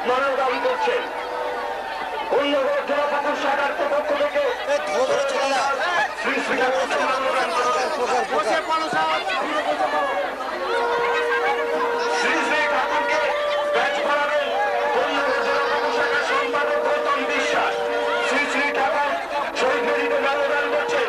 মানব দাবি করছেন। অন্যগর জেলা ঠাকুর শাখার পক্ষ থেকে শ্রী শ্রী ঠাকুরকে মানবদান করছেন। শ্রী শ্রী ঠাকুরকে ব্যাচ করাবেন অন্যগর জেলা ঠাকুর শাখার সম্পাদক গৌতম বিশ্বাস। শ্রী শ্রী ঠাকুর শহীদ বেদিতে মানবদান করছেন।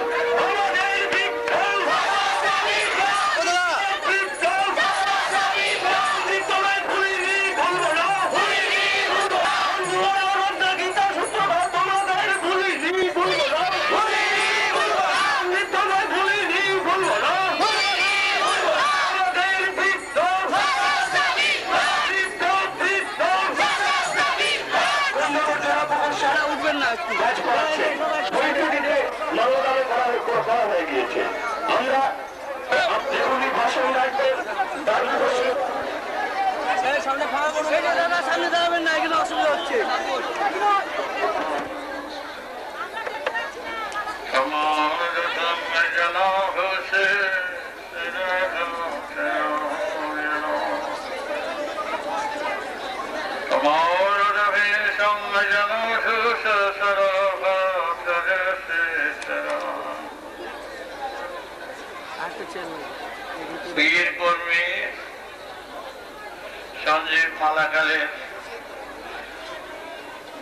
আমরা ভাষণ রাখবেন সামনে দাঁড়াবেন না, এখানে অসুবিধা হচ্ছে। বীর কর্মী সঞ্জীব মালাকারের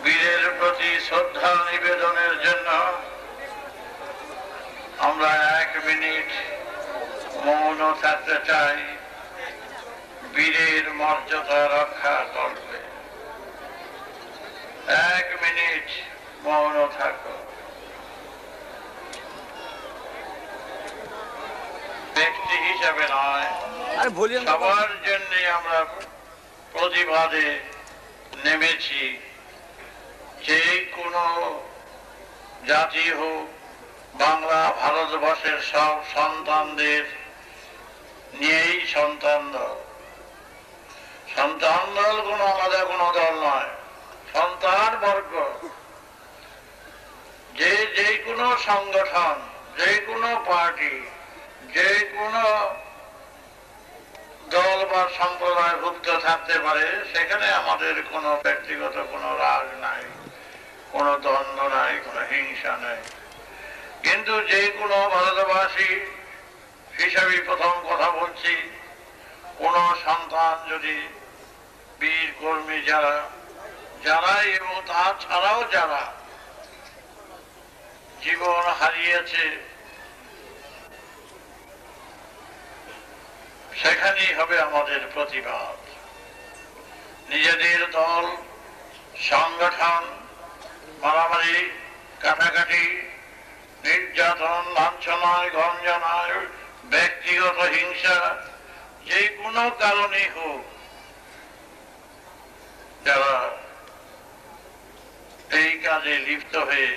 বীরের প্রতি শ্রদ্ধা নিবেদনের জন্য আমরা 1 মিনিট মৌন থাকতে চাই। বীরের মর্যাদা রক্ষা করবে। 1 মিনিট মৌন থাকো। ব্যক্তি হিসাবে নয়, সবার জন্য আমরা প্রতিবাদে নেমেছি। যে কোনো জাতি হোক, বাংলা ভারতবর্ষের সব সন্তানদের নিয়েই সন্তান দল। সন্তান দল কোনো আলাদা কোনো দল নয়, সন্তান বর্গ। যে কোনো সংগঠন, যে কোনো পার্টি, যে কোনো দল বা সম্প্রদায়ভুক্ত থাকতে পারে, সেখানে আমাদের কোনো ব্যক্তিগত কোনো রাগ নাই, কোনো দ্বন্দ্ব নাই, কোনো হিংসা নাই। কিন্তু যে কোনো ভারতবাসী হিসাবে প্রথম কথা বলছি, কোন সন্তান যদি বীর কর্মী যারা এবং তাছাড়াও যারা জীবন হারিয়েছে, সেখানেই হবে আমাদের প্রতিবাদ। নিজেদের দল, সংগঠন, মারামারি, কাটাকাটি, নির্যাতন, লাঞ্ছনায়, গঞ্জনায়, ব্যক্তিগত হিংসা, যে কোনো কারণেই হোক, যারা এই কাজে লিপ্ত হয়ে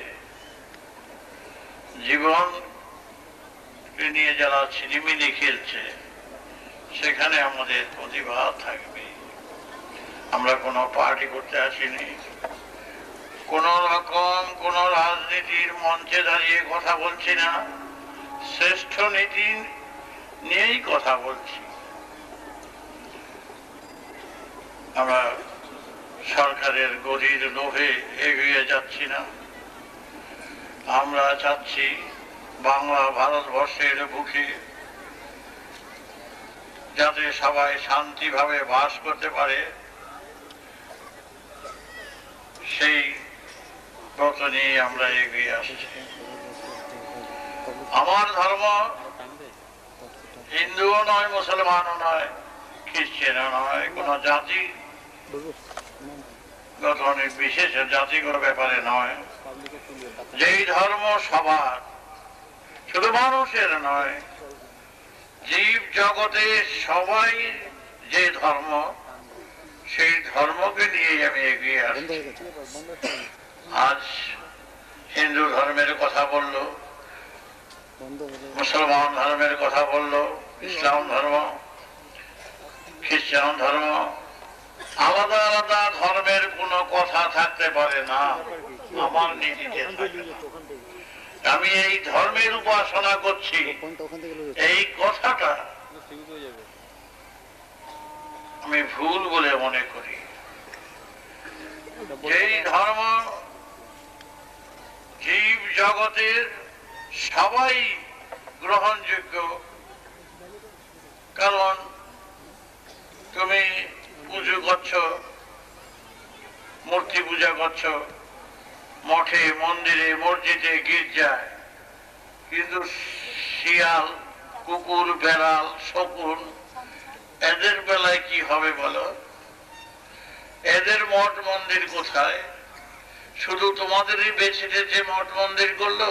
জীবন নিয়ে যারা ছিনিমিনি খেলছে, সেখানে আমাদের প্রতিবাদ থাকবে। আমরা কোনো পার্টি করতে আসিনি, কোন রকম কোন রাজনীতির মঞ্চে দাঁড়িয়ে কথা বলছি না, শ্রেষ্ঠ নীতি নিয়েই কথা বলছি। আমরা সরকারের গদির লোভে এগিয়ে যাচ্ছি না। আমরা চাচ্ছি বাংলা ভারতবর্ষের বুকে যাতে সবাই শান্তিভাবে বাস করতে পারে, সেই ব্রত নিয়ে আমরা এগিয়ে আসছি। আমার ধর্ম হিন্দুও নয়, মুসলমানও নয়, খ্রিস্টানও নয়, কোন জাতি বিশেষ জাতিগত ব্যাপারে নয়। যেই ধর্ম সবার, শুধু মানুষের নয়, জীব জগতে সবাই যে ধর্ম, সেই ধর্মকে নিয়ে আমি এগিয়ে আসছি। আজ হিন্দু ধর্মের কথা বলল, মুসলমান ধর্মের কথা বলল, ইসলাম ধর্ম, খ্রিস্টান ধর্ম, আলাদা আলাদা ধর্মের কোনো কথা থাকতে পারে না আমার নীতিতে। আমি এই ধর্মের উপাসনা করছি, এই কথাটা আমি ভুল বলে মনে করি। যেই ধর্ম জীব জগতের সবাই গ্রহণযোগ্য, কারণ তুমি পুজো করছো, মূর্তি পূজা করছো মঠে, মন্দিরে, মসজিদে, গির্জায়, কিন্তু শিয়াল, কুকুর, বেড়াল, শকুন এদের বেলায় কি হবে বলো? এদের মঠ মন্দির কোথায়? শুধু তোমাদেরই বেঁচেছে যে মঠ মন্দির করলো,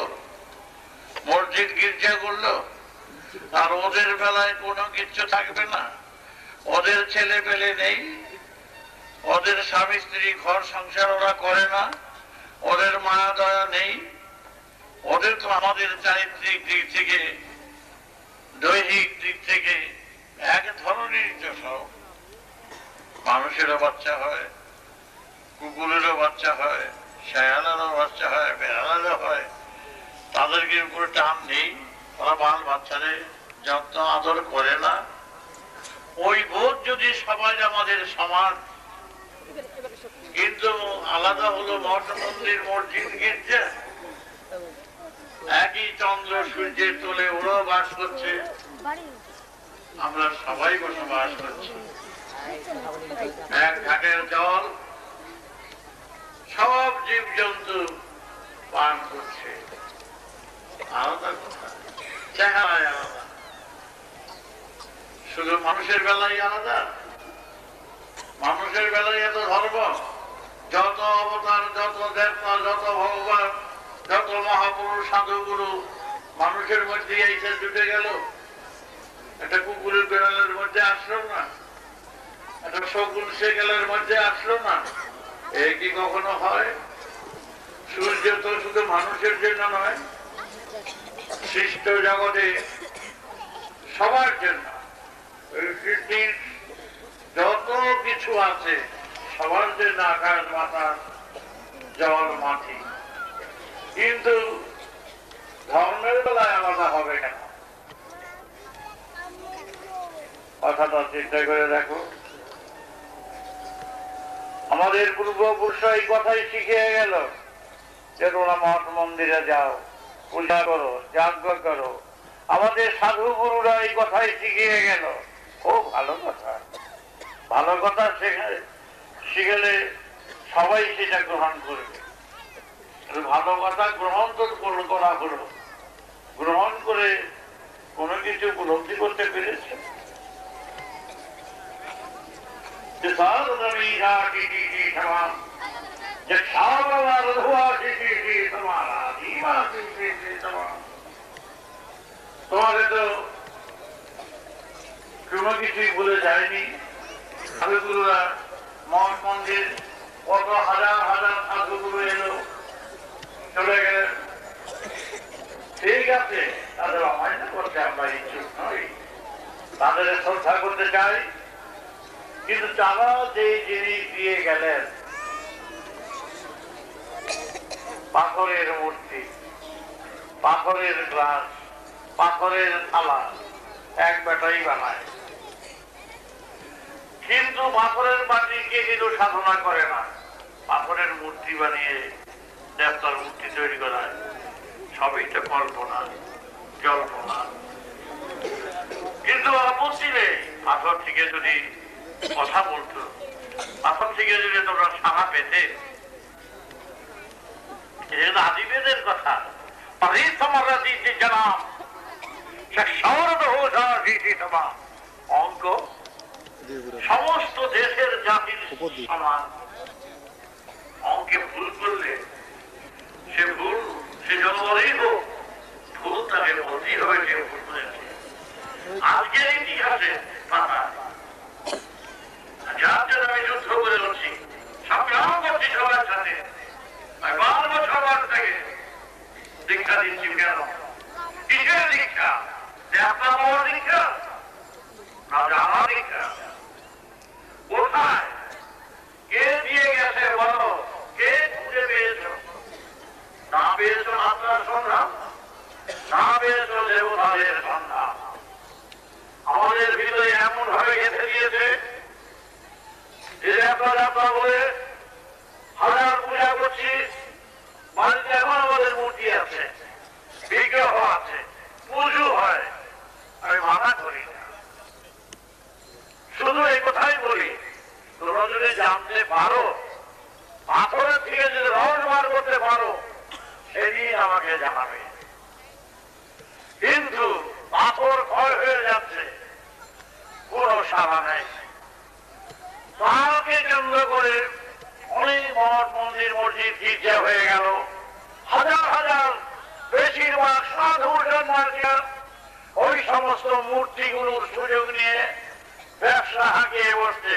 মসজিদ গির্জা করলো, আর ওদের বেলায় কোনো কিছু থাকবে না। ওদের ছেলে পেলে নেই, ওদের স্বামী স্ত্রী ঘর সংসার ওরা করে না, ওদের মায়া দয়া নেই। ওদের তো আমাদের চারিত্রিক দিক থেকে, দৈহিক দিক থেকে এক ধরনের সব। মানুষেরও বাচ্চা হয়, কুকুরেরও বাচ্চা হয়, শেয়ালেরও বাচ্চা হয়, বেড়ালেরও হয়। তাদেরকে উপরে টান নেই, ওরা বাল বাচ্চারে যত্ন আদর করে না। ওই বোধ যদি সবাই আমাদের সমান, কিন্তু আলাদা হলো মঠ মন্দির, মসজিদ, গির্জা। একই চন্দ্র সূর্যের তোলে ওরাও বাস করছে, আমরা সবাই বসবাস করছি। এক ঘাটের জল সব জীব জন্তু পান করছে, আলাদা কথা, চেহারায় আলাদা। শুধু মানুষের বেলায় আলাদা? মানুষের বেলায় এত ধর্ম, যত অবতার, যত দেবতা, যত ভগবান, যত মহাপুরুষ, সাধুগুরু মানুষের মধ্যে এসে জুটে গেল। একটা কুকুরের বেড়ালের মধ্যে আসলো না, একটা শকুন সেকেলের মধ্যে আসলো না। এই কি কখনো হয়? সূর্য তো শুধু মানুষের জন্য নয়, সৃষ্ট জগতে সবার জন্য। পৃথিবীর যত কিছু আছে সবার জন্য, আকাশ বাতাস, জল, মাটি। কিন্তু ধর্মের বেলায় আলাদা হবে কেন? কথাটা চিন্তা করে দেখো। আমাদের পূর্বপুরুষ এই কথাই শিখিয়ে গেল যে তোমরা মঠ মন্দিরে যাও, পূজা করো, যজ্ঞ করো। আমাদের সাধু গুরুরা এই কথাই শিখিয়ে গেল। খুব ভালো কথা, ভালো কথা শিখলে সবাই সেটা গ্রহণ করবে। ভালো কথা গ্রহণ তো করা হলো, গ্রহণ করে কোনো কিছু উপলব্ধি করতে পেরেছে। তোমাকে তো কোনো কিছুই বলে যায়নি। সাধুগুরুরা মঠ মন্দির, কত হাজার হাজার সাধুগুরু এলো, চলে গেলেন। ঠিক আছে, তাদের অমান্য করতে আমরা ইচ্ছুক নই, তাদের শ্রদ্ধা করতে চাই। কিন্তু তারা যে জিনিস দিয়ে গেলেন, পাথরের মূর্তি, পাথরের গ্লাস, পাথরের থালা, এক বেটাই বানায়। কিন্তু পাথরের মাটিকে কিন্তু সাধনা করে না, পাথরের মূর্তি বানিয়ে দেবতার মূর্তি তৈরি করায়। সবই তো কল্পনা, জল্পনা। কিন্তু আপত্তি নেই, পাথর থেকে যদি কথা বলতো, পাথর থেকে যদি তোমরা সাড়া পেতে। আদিবেদের কথা, অঙ্ক সমস্ত দেশের জাতির সমান। অঙ্কে ভুল করলে সে ভুল, সে জন্মই হোক, ভুল তাকে বলতেই হবে যে ভুল করেছে। আজকের ইতিহাসে পাতা, যার জন্য আমি যুদ্ধ করে লড়ছি, সংগ্রাম করছি সবার সাথে, সবার থেকে দীক্ষা দিচ্ছি। কেন? কিসের দীক্ষা? আপনার বাবার দীক্ষা না আমার দীক্ষা? কোথায় কে দিয়ে গেছে বলো? কে খুঁজে পেয়েছ? না পেয়েছ আপনার সংগ্রাম, না পেয়েছ দেবতাদের সংগ্রাম। আমাদের ভিতরে এমন ভাবে গেঁথে দিয়েছে যে আপনারা পাথরের থেকে যদি রস বার করতে পারো সেদিন আমাকে জানাবে। কিন্তু পাথর ক্ষয় হয়ে যাচ্ছে, কোনো সাড়া নেই। তাকে কেন্দ্র করে অনেক মঠ মন্দির মসজিদ গির্জা হয়ে গেল, হাজার হাজার বেশিরভাগ সাধু সন্ন্যাসীরা ওই সমস্ত মূর্তিগুলোর সুযোগ নিয়ে ব্যবসা হাঁকিয়ে বসছে।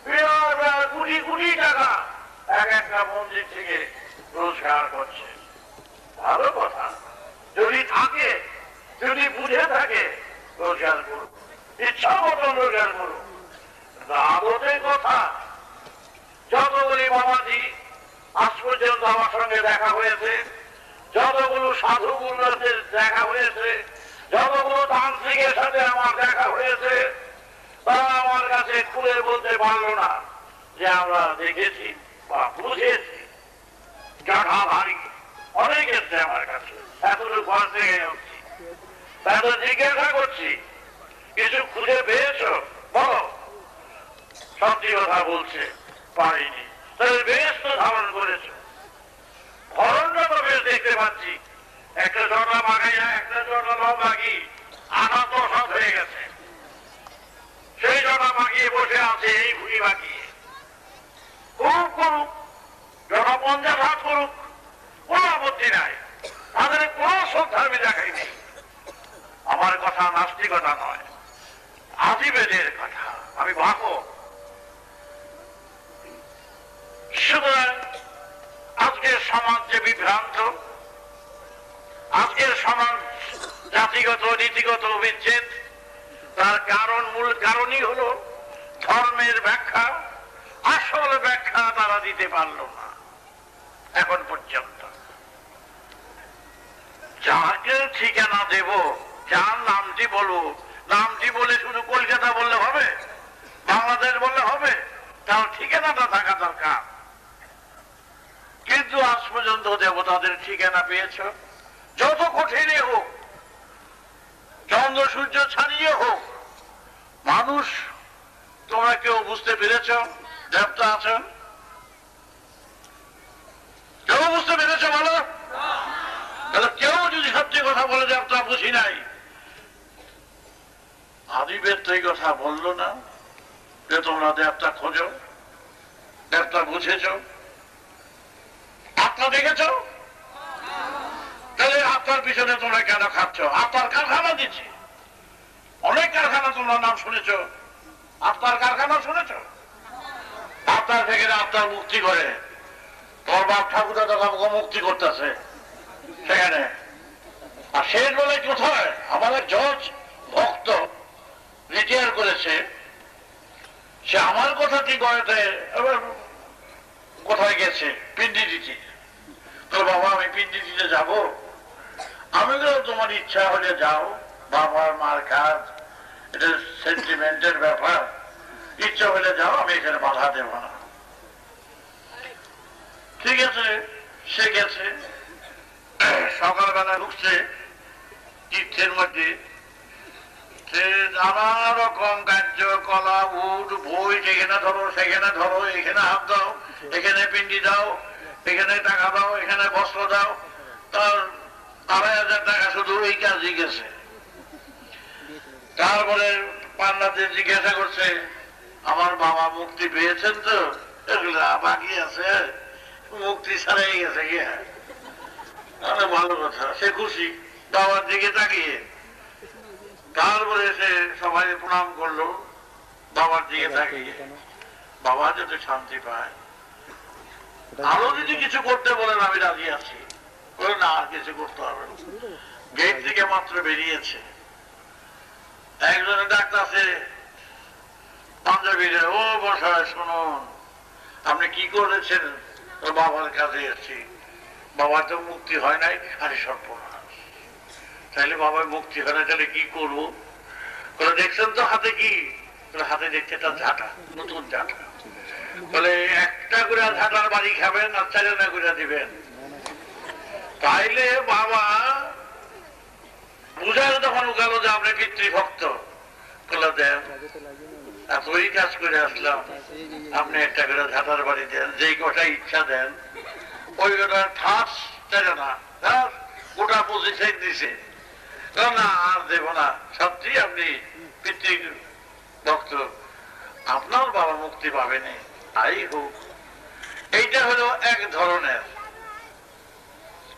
বিরাট বিরাট কোটি কোটি টাকা এক একটা মন্দির থেকে রোজগার করছে। ভালো কথা, যদি থাকে, যদি বুঝে থাকে রোজগার করুন, ইচ্ছা মতন রোজগার করুন। আদতের কথা, যতগুলি বাবাজি আজ পর্যন্ত আমার সঙ্গে দেখা হয়েছে, যতগুলো সাধুগুলোর দেখা হয়েছে, যতগুলো তান্ত্রিকের সাথে আমার দেখা হয়েছে, তারা আমার কাছে খুলে বলতে পারলো না যে আমরা দেখেছি বা বুঝেছি। গাঢ়া ভারী অনেক এসছে আমার কাছে, এতটুকু ঘর থেকে যাচ্ছি, তাদের জিজ্ঞাসা করছি কিছু খুঁজে পেয়েছ বলো। সত্যি কথা বলছে পারিনি। তাদের বেশ তো ধারণ করেছ, ধরনটা তো বেশ দেখতে পাচ্ছি। একটা জটা বাগাইয়া একটা জটা বাগি 8-10 হয়ে গেছে। সেই জটা বাগিয়ে বসে আছে এই ভুড়ি বাগিয়ে। করুক করুক, জটা 50 হাত করুক, কোনো আপত্তি নাই, তাদের কোনো শ্রদ্ধা আমি দেখাই নেই। আমার কথা নাস্তিকতা নয়, আদিবেদের কথা, আমি বাহক। সুতরাং আজকের সমাজ যে বিভ্রান্ত, আজকের সমাজ জাতিগত নীতিগত বিচ্ছেদ, তার কারণ, মূল কারণই হলো ধর্মের ব্যাখ্যা, আসল ব্যাখ্যা তারা দিতে পারল না এখন পর্যন্ত। যাকে ঠিকানা দেব, যার নামটি বলবো, নামটি বলে শুধু কলকাতা বললে হবে, বাংলাদেশ বললে হবে, তার ঠিকানাটা থাকা দরকার। কিন্তু আজ পর্যন্ত দেবতাদের ঠিকানা পেয়েছ, যত কঠিনই হোক, চন্দ্র সূর্য ছাড়িয়ে হোক, মানুষ তোমরা কেউ বুঝতে পেরেছ দেবতা আছেন? কেউ বুঝতে পেরেছ বলো? তাহলে কেউ যদি সত্যি কথা বলে দেবতা বুঝি নাই, আদিবেদ তো এই কথা বললো না যে তোমরা দেবতা খোঁজো, দেবতা বুঝেছ, আত্মা দেখেছ? তাহলে আত্মার পিছনে তোমরা কেন খাচ্ছ? আত্মার কারখানা দিচ্ছে, অনেক কারখানা তোমরা নাম শুনেছ, আত্মার কারখানা শুনেছ? আত্মার থেকে আত্মার মুক্তি করে, তোর বাপ ঠাকুরদা তো আমাকে মুক্তি করতেছে সেখানে। আর শেষ বেলায় কোথায় আমাদের জজ ভক্ত রিটায়ার করেছে, সে আমার কথা কি গড়াতে এবার কোথায় গেছে পিন্ডি দিতে। তো বাবা আমি পিন্ডি দিতে যাবো। আমি তো তোমার ইচ্ছা হলে যাও, বাবার মার কাজ, এটা সেন্টিমেন্টের ব্যাপার, ইচ্ছা হলে যাও, আমি এখানে বাধা দেব না। ঠিক আছে, সে গেছে, সকালবেলা ঢুকছে তীর্থের মধ্যে, নানা রকম কার্যকলাপ, উঠ বই, এখানে ধরো সেখানে ধরো, এখানে হাত দাও, এখানে পিন্ডি দাও, এখানে টাকা দাও, এখানে বস্ত্র দাও, তার 2,500 টাকা শুধু এই কাজই গেছে। তারপরে পান্ডাদের জিজ্ঞাসা করছে আমার বাবা মুক্তি পেয়েছেন তো? এগুলা বাকি আছে, মুক্তি ছাড়াই গেছে গিয়া। ভালো কথা, সে খুশি বাবার দিকে তাকিয়ে। তারপরে সে সবাই প্রণাম করলো বাবার দিকে তাকিয়ে, বাবা যাতে শান্তি পায়। আরো যদি কিছু করতে বলেন আমি রাজি আছি। না, আর কিছু করতে হবে না। গেট থেকে মাত্র বেরিয়েছে, একজনে ডাক্তারছে পাঞ্জাবিরে, ও বসায় শুনুন আপনি কি করেছেন? বাবার কাছে এসেছি, বাবার তো মুক্তি হয় নাই। আরে সর্বনাশ, তাহলে বাবার মুক্তি হয় না, তাহলে কি করবো? দেখছেন তো হাতে কি? হাতে দেখছে একটা ঝাঁটা, নতুন ঝাঁটা। বলে একটা করে ঝাঁটার বাড়ি খাবেন আর 4 আনা করে দিবেন। তাইলে বাবা বুঝার তখন গেল যে আপনি পিতৃভক্ত, দেন এতই কাজ করে আসলাম, আপনি একটা করে ঝাঁটার বাড়ি দেন, যেই কটা ইচ্ছা দেন ওই কটা ঠাস চাইলে না, গোটা 25 দিছে না, আর দেব না, সত্যি আপনি পিতৃ ভক্ত, আপনার বাবা মুক্তি পাবেনি, তাই হোক। এইটা হলো এক ধরনের,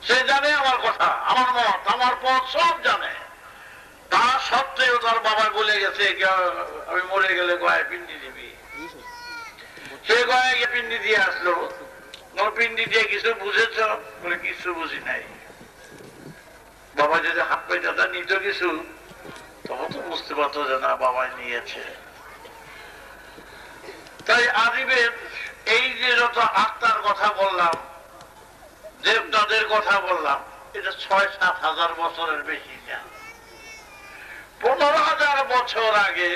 সে জানে আমার কথা, আমার মত, আমার পথ সব জানে, তা সত্ত্বেও তার বাবা বলে গেছে আমি মরে গেলে গয়ায় পিন্ডি দিবি, সে গয়ায় গিয়ে পিন্ডি দিয়ে আসলো, পিন্ডি দিয়ে কিছু বুঝেছ বলে কিছু বুঝি নাই। বাবা যদি হাত পাইটা নিত কিছু, তখন তো বুঝতে পারতো যে না বাবাই নিয়েছে। তাই আদিবের এই যে যত আত্মার কথা বললাম, দেবতাদের কথা বললাম, এটা 6-7 হাজার বছরের বেশি না। 15,000 বছর আগে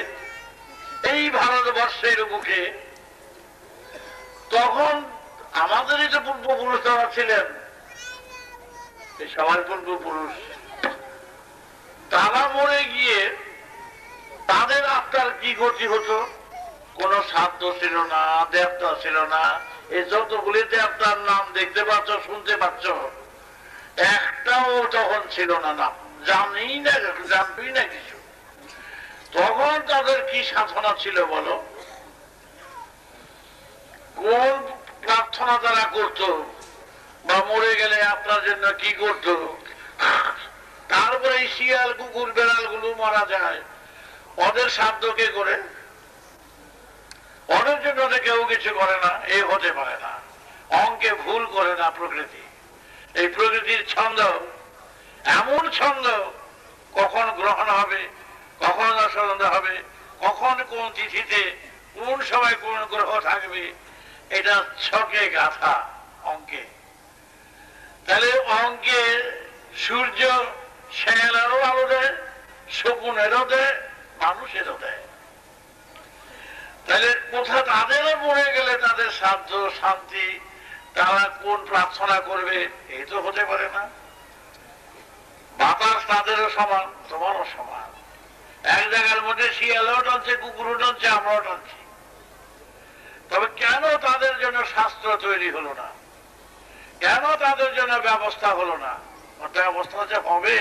এই ভারতবর্ষের বুকে, তখন আমাদেরই তো পূর্বপুরুষ যারা ছিলেন, এই সবার পূর্বপুরুষ, তারা মরে গিয়ে তাদের আত্মার কি গতি হতো? কোন সাধ্য ছিল না, দেবতা ছিল না। এই যতগুলি দেবতার নাম দেখতে পাচ্ছ, শুনতে পাচ্ছ, একটাও তখন ছিল না, নাম জানেই না, জানবেই না কিছু। তখন তাদের কি সাধনা ছিল বলো? কোন প্রার্থনা তারা করত, বা মরে গেলে আপনার জন্য কি করত? তারপরে শিয়াল, কুকুর, বেড়াল গুলো মারা যায়, ওদের সাধ্য কে করে? ওদের জন্য কেউ কিছু করে না, এ হতে পারে না। অঙ্কে ভুল করে না প্রকৃতি। এই প্রকৃতির ছন্দ এমন ছন্দ, কখন গ্রহণ হবে, কখন অসন্দ হবে, কখন কোন তিথিতে কোন সময় কোন গ্রহ থাকবে, এটা ছকে গাথা অঙ্কে। তাহলে অঙ্কে সূর্য শেয়ালেরও আলো দেয়, শকুনেরও দেয়, মানুষেরও দেয়। তাহলে কোথা তাদেরও মরে গেলে তাদের সাধ্য শান্তি, তারা কোন প্রার্থনা করবে, এই তো হতে পারে না। বাতাস তাদেরও সমান, তোমারও সমান। এক জায়গার মধ্যে শিয়ালও টানছে, কুকুরও টানছে, আমরাও টানছি। তবে কেন তাদের জন্য শাস্ত্র তৈরি হলো না? কেন তাদের জন্য ব্যবস্থা হলো না? ব্যবস্থা যে হবে,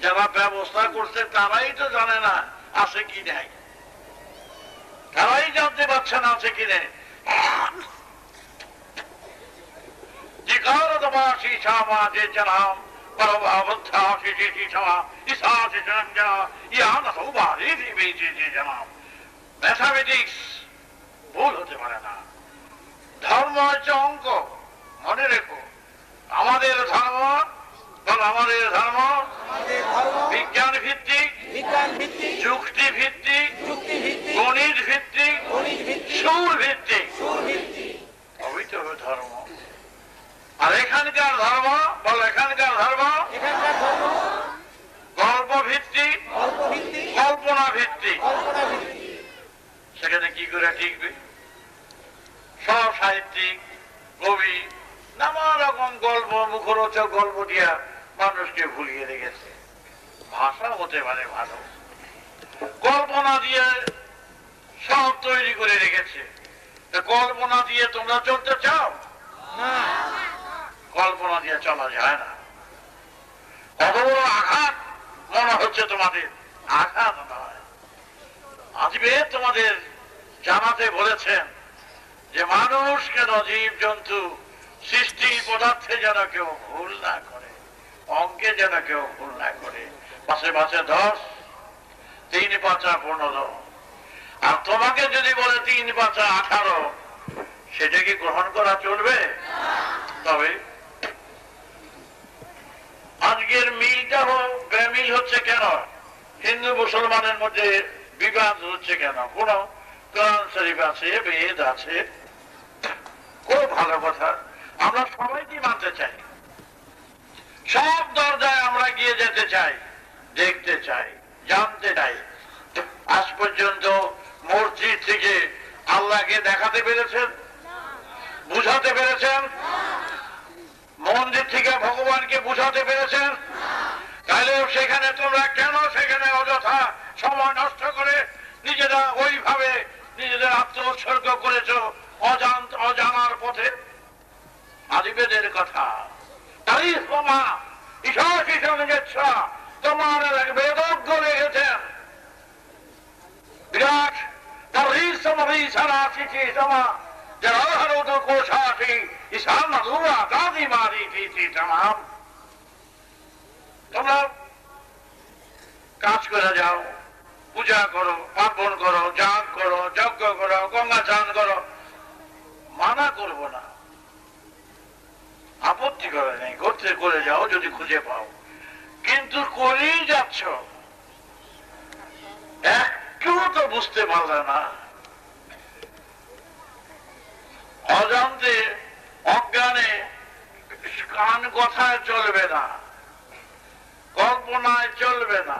যারা ব্যবস্থা করছে তারাই তো জানে না আছে কি নাই, তারাই জানতে পারছে না আছে কি নেই। ম্যাথামেটিক্স ভুল হতে পারে না। ধর্ম হচ্ছে অঙ্ক, মনে রেখো। আমাদের ধর্ম, আমাদের ধর্ম বিজ্ঞান ভিত্তিক, যুক্তি ভিত্তিক, গণিত ভিত্তিক, সুর ভিত্তিক, অবিতর ধর্ম। আর এখানকার ধর্ম, বলো এখানকার ধর্ম গল্প ভিত্তিক, কল্পনা ভিত্তিক। সেখানে কি করে টিকবে? সব সাহিত্যিক, কবি নানা রকম গল্প, মুখরোচক গল্প দিয়া মানুষকে ভুলিয়ে রেখেছে। ভাষা হতে পারে ভালো, কল্পনা দিয়ে সব তৈরি করে রেখেছে। কল্পনা দিয়ে তোমরা চলতে চাও না, কল্পনা দিয়ে চলা যায় না। কত বড় আঘাত মনে হচ্ছে তোমাদের, আঘাত নয়। আজকে তোমাদের জানাতে বলেছেন যে মানুষ কেন, জীব জন্তু, সৃষ্টি পদার্থে যেন কেউ ভুল না করে, অঙ্কে যেন কেউ ভুল না করে। পাশে পাশে 10, 3 5 15। আর তোমাকে যদি বলে 3 5 18, সেটা কি গ্রহণ করা চলবে? তবে আজকের মিলটা বেমিল হচ্ছে কেন? হিন্দু মুসলমানের মধ্যে বিবাদ হচ্ছে কেন? কোন কোরআন শরীফ আছে, বেদ আছে, খুব ভালো কথা। আমরা সবাইকে মানতে চাই, সব দরজায় আমরা গিয়ে যেতে চাই, দেখতে চাই, জানতে চাই। আজ পর্যন্ত মসজিদ থেকে আল্লাহকে দেখাতে পেরেছেন, বুঝাতে পেরেছেন? মন্দির থেকে ভগবানকে বুঝাতে পেরেছেন? তাহলে সেখানে তোমরা কেন সেখানে অযথা সময় নষ্ট করে নিজেরা ওইভাবে নিজেদের আত্মোৎসর্গ করেছ অজানার পথে। আদিবেদের কথা তোমার বেদজ্ঞ রেখেছেন বিরাট তোমরা কাজ করে যাও, পূজা করো, পার্বণ করো, যাগ করো, যজ্ঞ করো, গঙ্গা স্নান করো, মানা করবো না, আপত্তি করে নেই, করতে করে যাও যদি খুঁজে পাও। কিন্তু করেই যাচ্ছ, একটু তো বুঝতে পারলে না। অজান্তে অজ্ঞানে কান কথায় চলবে না, কল্পনায় চলবে না,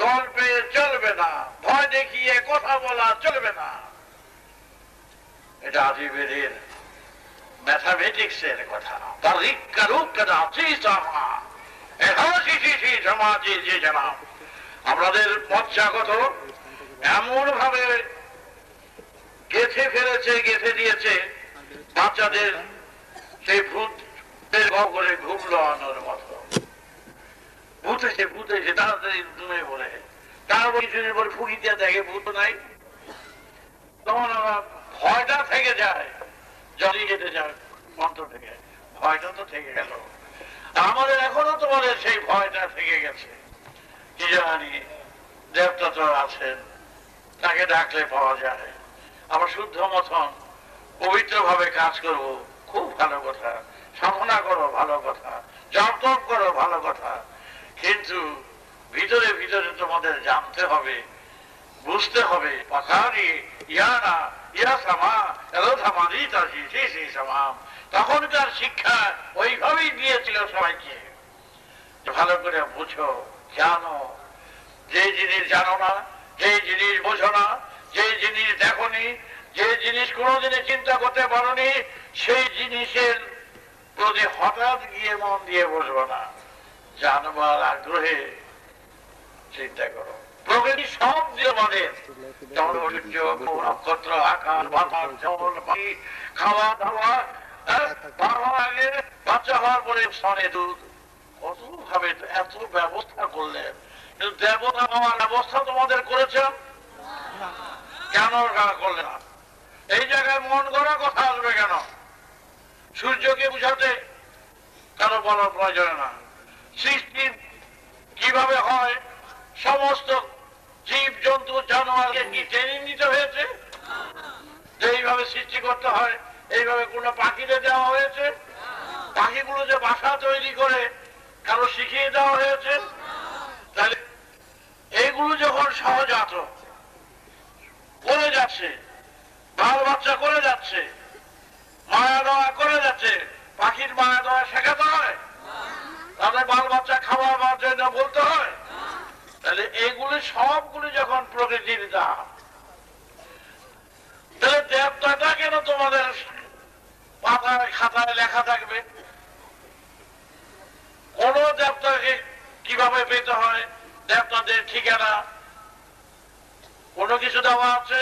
গল্পে চলবে না, ভয় দেখিয়ে কথা বলা চলবে না। এটা আদিবেদের ম্যাথামেটিক্স এর কথা। আমাদের পশ্চাগত এমন ভাবে গেঁথে ফেলেছে, গেঁথে দিয়েছে বাচ্চাদের সেই ভূতের করে ঘুমলো আনোর মতো। ভূত এসে তাড়াতাড়ি ঘুমে বলে, তারপর কিছুদিন পরে ফুকি দিয়ে দেখে ভূত নাই, তখন আমার ভয়টা থেকে যায়, জলই কেটে যায় অন্তর থেকে, ভয়টা তো থেকে গেল। আমাদের এখনো তো বলে সেই ভয়টা থেকে গেছে। কি জানি দেবতা তো আছেন, তাকে ডাকলে পাওয়া যায়। আমরা শুদ্ধ মতন পবিত্র ভাবে কাজ করব, খুব ভালো কথা, সাধনা করো ভালো কথা, জপ করো ভালো কথা, কিন্তু ভিতরে ভিতরে তোমাদের জানতে হবে, বুঝতে হবে। পাখারি ইয়ানা ইয়া সামা এলো থামারি তাজি সেই সামাম। তখনকার শিক্ষা ওইভাবেই দিয়েছিল সবাইকে, ভালো করে বুঝো, জানো। যে জিনিস জানো না, যে জিনিস বোঝো না, যে জিনিস দেখোনি, যে জিনিস কোনোদিনে চিন্তা করতে পারোনি, সেই জিনিসের প্রতি হঠাৎ গিয়ে মন দিয়ে বসবো না, জানবার আগ্রহে চিন্তা করো। প্রকৃতি সব দিয়ে আমাদের নক্ষত্র, আকাশ, বাতাস, জল, পানি, খাওয়া দাওয়া, আগে বাচ্চা হওয়ার পরে সনে দুধ, কত ভাবে এত ব্যবস্থা করলেন। কিন্তু দেবতা হওয়ার ব্যবস্থা তোমাদের করেছেন কেন করলেন না? এই জায়গায় মন গড়া কথা আসবে কেন? সূর্যকে বুঝাতে কারো বলার প্রয়োজন না। সৃষ্টি কিভাবে হয়, সমস্ত জীব জন্তু জানোয়ারকে কি ট্রেনিং দিতে হয়েছে যে এইভাবে সৃষ্টি করতে হয়? এইভাবে কোনো পাখিতে দেওয়া হয়েছে? পাখিগুলো যে বাসা তৈরি করে কারো শিখিয়ে দেওয়া হয়েছে? তাহলে এইগুলো যখন সহজাত করে যাচ্ছে, বাল বাচ্চা করে যাচ্ছে, মায়া দেওয়া করে যাচ্ছে, পাখির মায়া দেওয়া শেখাতে হয়, তাদের বাল বাচ্চা খাওয়াবার জন্য বলতে হয়। তাহলে এইগুলি সবগুলি যখন প্রকৃতির দাম, তাহলে দেবতাটা কেন তোমাদের পাতায় খাতায় লেখা থাকবে? কোন দেবতাকে কিভাবে পেতে হয়, দেবতাদের ঠিকানা কোনো কিছু দেওয়া আছে?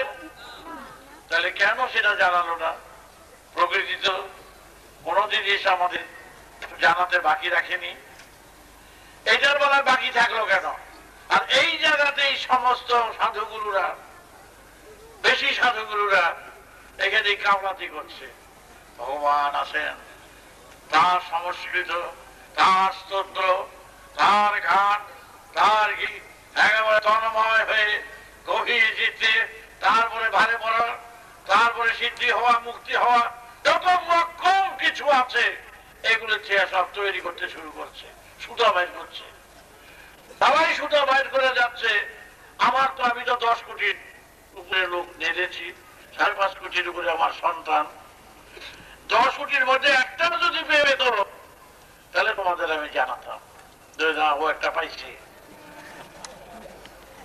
তাহলে কেন সেটা জানালো না? প্রকৃতি তো কোন জিনিস আমাদের জানাতে বাকি রাখেনি, এটার বেলায় বাকি থাকলো কেন? আর এই জায়গাতেই সমস্ত সাধুগুরুরা, বেশি সাধুগুরুরা এখানে কামলাতি করছে। ভগবান আছেন, তার সংস্কৃত, তার স্তোত্র, তার গান, তার গীত একেবারে তন্ময় হয়ে গভীর চিত্তে, তারপরে ভারে পড়া, তারপরে সিদ্ধি হওয়া, মুক্তি হওয়া, যত রকম কিছু আছে এগুলো সব তৈরি করতে শুরু করছে, সুতা বাইর করছে। সবাই সুতা বাইর করে যাচ্ছে। আমার তো, আমি তো 10 কোটির উপরে লোক নেড়েছি, 5.5 কোটির উপরে আমার সন্তান। 10 কোটির মধ্যে একটা যদি পেয়ে পেত তাহলে তোমাদের আমি জানাতাম যে না, ও একটা পাইছে।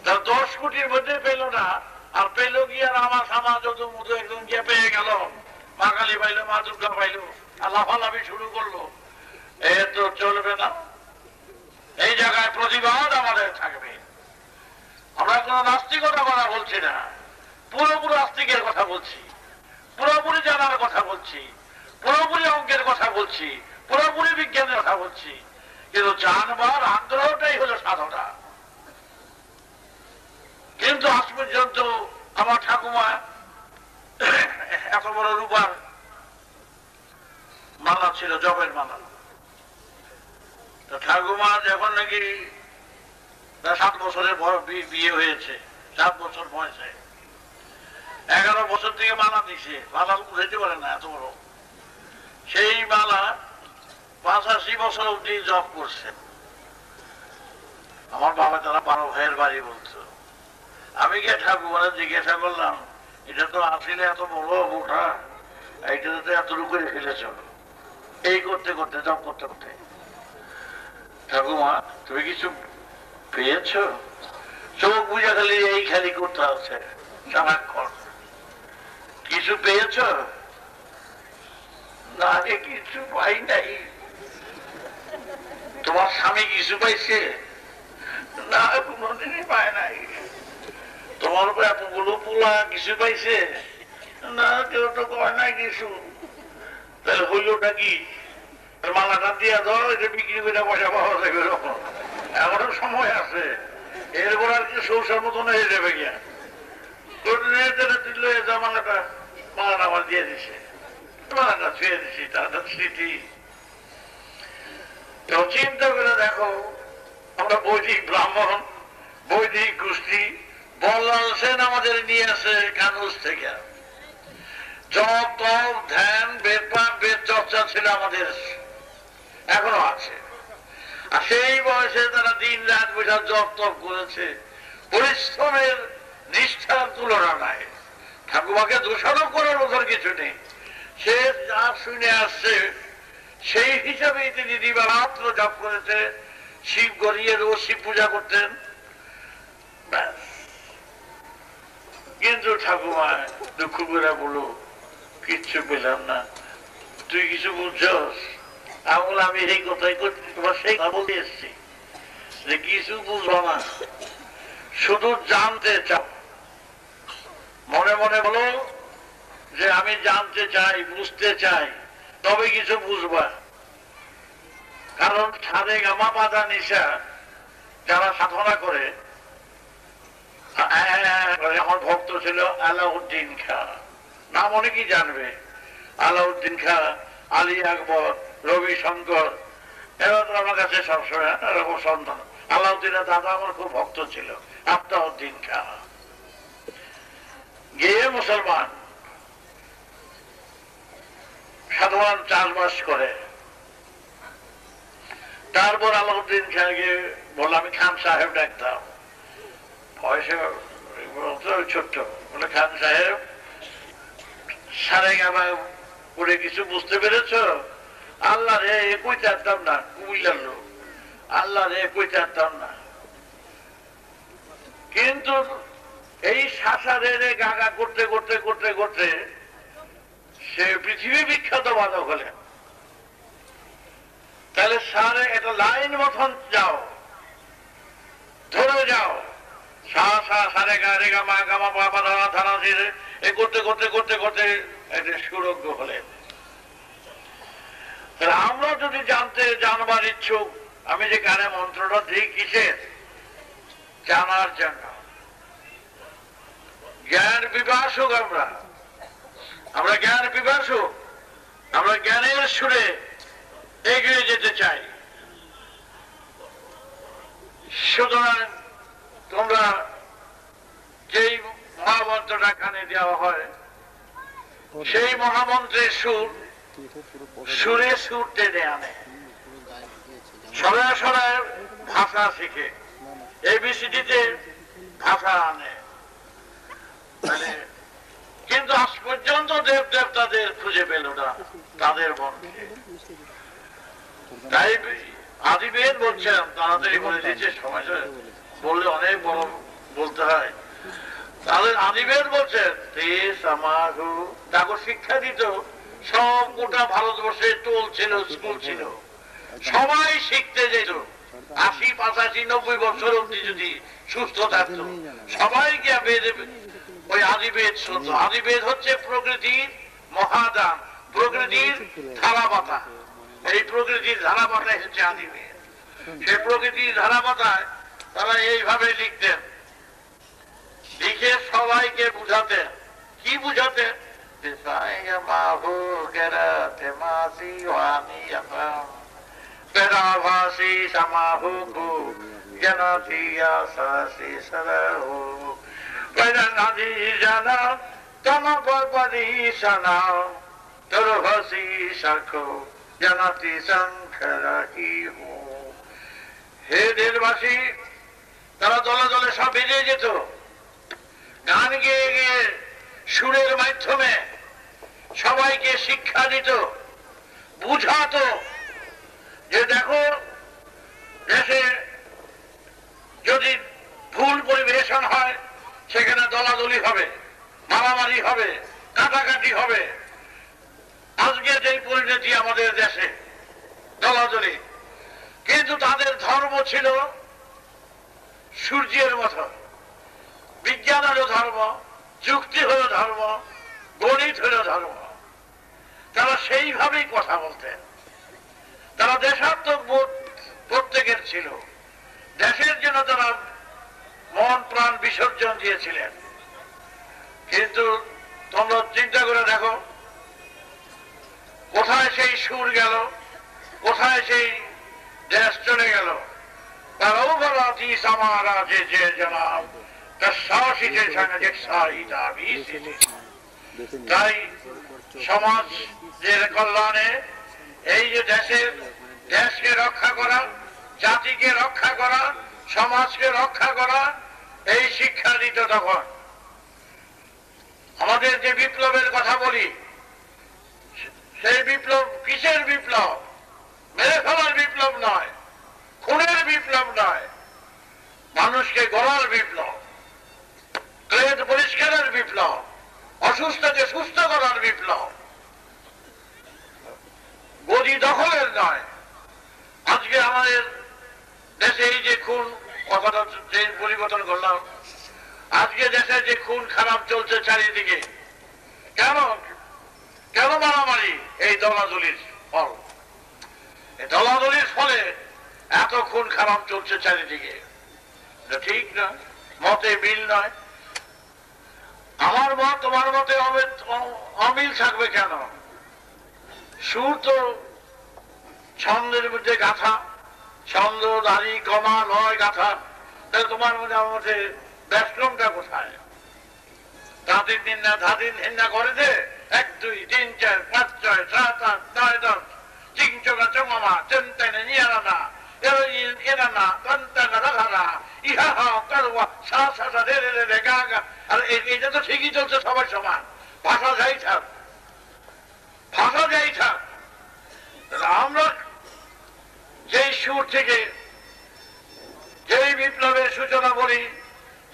10 কোটির মধ্যে পেল না, আর পেল গিয়ে আমার সামা যদু মধু একদম গিয়ে পেয়ে গেল, মা কালী পাইলো, মা দুর্গা পাইলো, আর লাফালাফি শুরু করলো। এ তো চলবে না। এই জায়গায় প্রতিবাদ আমাদের থাকবে। আমরা কোন নাস্তিকতা করা বলছি না, পুরোপুরি আস্তিকের কথা বলছি, পুরোপুরি জানার কথা বলছি, পুরোপুরি অঙ্কের কথা বলছি, পুরোপুরি বিজ্ঞানের কথা বলছি, কিন্তু জানবার আগ্রহটাই হলো সাধনা। কিন্তু আজ পর্যন্ত আমার ঠাকুমা এত বড় রূপার মালা ছিল, জবের মালা। ঠাকুমা যখন নাকি 7 বছরের বিয়ে হয়েছে, 7 বছর বয়সে 11 বছর থেকে মালা দিছে, মালা উঠাইতে পারে না এত বড়। সেই মালা 85 বছর অব্দি জব করছে। আমার বাবা তারা 12 ভাইয়ের বাড়ি বলতো। আমি গিয়ে ঠাকুমারা জিজ্ঞাসা করলাম, এটা তো আসলে এত বড় ওঠা, এইটা তো এতটুকু করে ফেলেছ। এই করতে করতে জব করতে করতে, ঠাকুমা তুমি কিছু পেয়েছ? চোখ বুঝা খালি এই খালি করতে আছে সারাক্ষণ। কিছু পেয়েছ? না রে, কিছু পাই নাই। তোমার স্বামী কিছু পাইছে? না, কোনদিনই পায় নাই। তোমার এতগুলো পোলা কিছু পাইছে? না, কেউ তো কয় নাই কিছু। তাহলে হইলটা কি? মালাটা দিয়া দাও, এটা বিক্রি করে পয়সা পাওয়া যাবে। এখনো সময় আছে, এরপর আর কি সৌসার মতন হয়ে যাবে গিয়া। মালাটা আমার দিয়ে দিছে, মালাটা ছুঁয়ে দিছি, তার স্মৃতি। চিন্তা করে দেখো, আমরা বৈদিক ব্রাহ্মণ, বৈদিক গোষ্ঠী, বল্লাল সেন আমাদের নিয়ে আসে কানুজ থেকে। জপ তপ ধ্যান বেদ পাঠ বেদ চর্চা ছিল আমাদের, এখনো আছে। আর সেই বয়সে তারা দিন রাত বসে জপ তপ করেছে, পরিশ্রমের নিষ্ঠার তুলনা নাই। ঠাকুমাকে দোষারোপ করার মতন কিছু নেই। সে যা শুনে আসছে সেই হিসাবে তিনি দিবারাত্র জপ করেছে, শিব গড়িয়ে রোজ শিব পূজা করতেন। কিন্তু ঠাকুমা দুঃখ করে বলো, কিচ্ছু পেলাম না। তুই কিছু বুঝছস? আমি এই কথাই করছি, তোমার সেই কথা বলতে এসছি যে কিছু বুঝবো না, শুধু জানতে চাও। মনে মনে বলো যে আমি জানতে চাই, বুঝতে চাই, তবে কিছু বুঝবা। কারণ সাধে গামা পাদা নিশা যারা সাধনা করে, আমার ভক্ত ছিল আলাউদ্দিন খাঁ, নাম অনেকেই জানবে। আলাউদ্দিন খাঁ, আলী আকবর, রবি শঙ্কর, এরা তো আমার কাছে সবসময় এরকম সন্তান। আলাউদ্দিনের দাদা আমার খুব ভক্ত ছিল, আফতাউদ্দিন খাঁ। গিয়ে মুসলমান, সাধারণ চাষবাস করে। তারপর আলাউদ্দিন খাঁকে বললাম, আমি খান সাহেব ডাকতাম, বয়সে ছোট্ট, বলে খান সাহেব সারে গামা করে কিছু বুঝতে পেরেছ? আল্লাহ রে, কই চাইতাম না, কুমিল্লার লোক, আল্লাহ রে কই চাইতাম না। কিন্তু এই শাসারে গাগা করতে করতে করতে করতে সে পৃথিবী বিখ্যাত বাদক হলেন। তাহলে সারে একটা লাইন মতন যাও, ধরে যাও, সা সা সারে গা রে গা মা গামা বাবা ধারা ধারা ধীরে, এই করতে করতে করতে করতে একটা সুরজ্ঞ হলেন। তাহলে আমরা যদি জানবার ইচ্ছুক, আমি যে কানে মন্ত্রটা দিই কিসের? জানার জন্য। জ্ঞান পিপাসুক আমরা জ্ঞান পিপাসুক, আমরা জ্ঞানের সুরে এগিয়ে যেতে চাই। সুতরাং তোমরা যেই মহামন্ত্রটা কানে দেওয়া হয়, সেই মহামন্ত্রের সুরে সুর টেনে আনে, সরায় সরায় ভাষা শিখে, এবিসিডিতে ভাষা আনে। কিন্তু আজ পর্যন্ত দেব দেবতাদের খুঁজে পেল না তাদের মনকে। তাই আদিবেদ বলছেন, তাড়াতাড়ি বলে দিচ্ছে, সময় বললে অনেক বড় বলতে হয়। তাদের আদিবেদ বলছেন, তাকে শিক্ষা দিত। সব গোটা ভারতবর্ষে টোল ছিল, স্কুল ছিল, সবাই শিখতে যেত, 80, 85, 90 বছর অব্দি যদি সুস্থ থাকতো, সবাইকে ওই আদিবেদ শুনতো। আদিবেদ হচ্ছে প্রকৃতির মহাদান, প্রকৃতির ধারাবাতা। এই প্রকৃতির ধারাবাতাই হচ্ছে আদিবেদ। সেই প্রকৃতির ধারাবাতায় তারা এইভাবে লিখতেন, লিখে সবাইকে বুঝাতেন। কি বুঝাতেন? হে দেশবাসী, তারা দলে দলে সব বেরিয়ে যেত, গান গেয়ে গিয়ে সুরের মাধ্যমে সবাইকে শিক্ষা দিত, বুঝাতো যে দেখো, দেশে যদি ভুল পরিবেশন হয় সেখানে দলাদলি হবে, মারামারি হবে, কাটাকাটি হবে। আজকে যে পরিণতি আমাদের দেশে দলাদলি, কিন্তু তাদের ধর্ম ছিল সূর্যের মতো। বিজ্ঞান হলো ধর্ম, যুক্তি হলো ধর্ম, গণিত হলো ধর্ম। তারা সেইভাবেই কথা বলতেন। তারা দেশাত্মক বোধ প্রত্যেকের ছিল, দেশের জন্য তারা মন প্রাণ বিসর্জন দিয়েছিলেন। কিন্তু তোমরা চিন্তা করে দেখো, কোথায় সেই সুর গেল, কোথায় সেই দেশ চলে গেল। তাই সমাজের কল্যাণে এই যে দেশকে রক্ষা করা, জাতিকে রক্ষা করা, সমাজকে রক্ষা করা, এই শিক্ষা দিত তখন। আমাদের যে বিপ্লবের কথা বলি, সেই বিপ্লব কিসের বিপ্লব? মেরে ফেলার বিপ্লব নয়, খুনের বিপ্লব নয়, মানুষকে গড়ার বিপ্লব, ক্লেদ পরিষ্কারের বিপ্লব, অসুস্থকে সুস্থ করার বিপ্লব, গদি দখলের নয়। আজকে আমাদের দেশে এই যে খুন, কথাটা যে পরিবর্তন করলাম, আজকে দেশে যে খুন খারাপ চলছে চারিদিকে, কেন কেন মারামারি? এই দলাদলির ফল। এই দলাদলির ফলে এত খুন খারাপ চলছে চারিদিকে। ঠিক না, মতে মিল নয়। আমার মত তোমার মতে অমিল থাকবে কেন? সুর তো ছন্দের মধ্যে গাথা, ছন্দ দাঁড়ি কমা নয় গাথা। তাহলে তোমার মধ্যে আমার মধ্যে ব্যস্তমটা কোথায়? ধাতির দিন না ধাতির দিন না করে দে 1 2 3 4 5 6 7 8 9 10 চিংচোগা চমামা চেন্তাইনে নিয়ারানা এরানা কান্তানা রাখানা ইহা হা কারওয়া সা সা সা রে রে রে গা গা। আর এটা তো ঠিকই চলছে, সবাই সমান, ভাষা যাই থাক, ভাষা যাই থাক। আমরা যেই সুর থেকে যেই বিপ্লবের সূচনা বলি,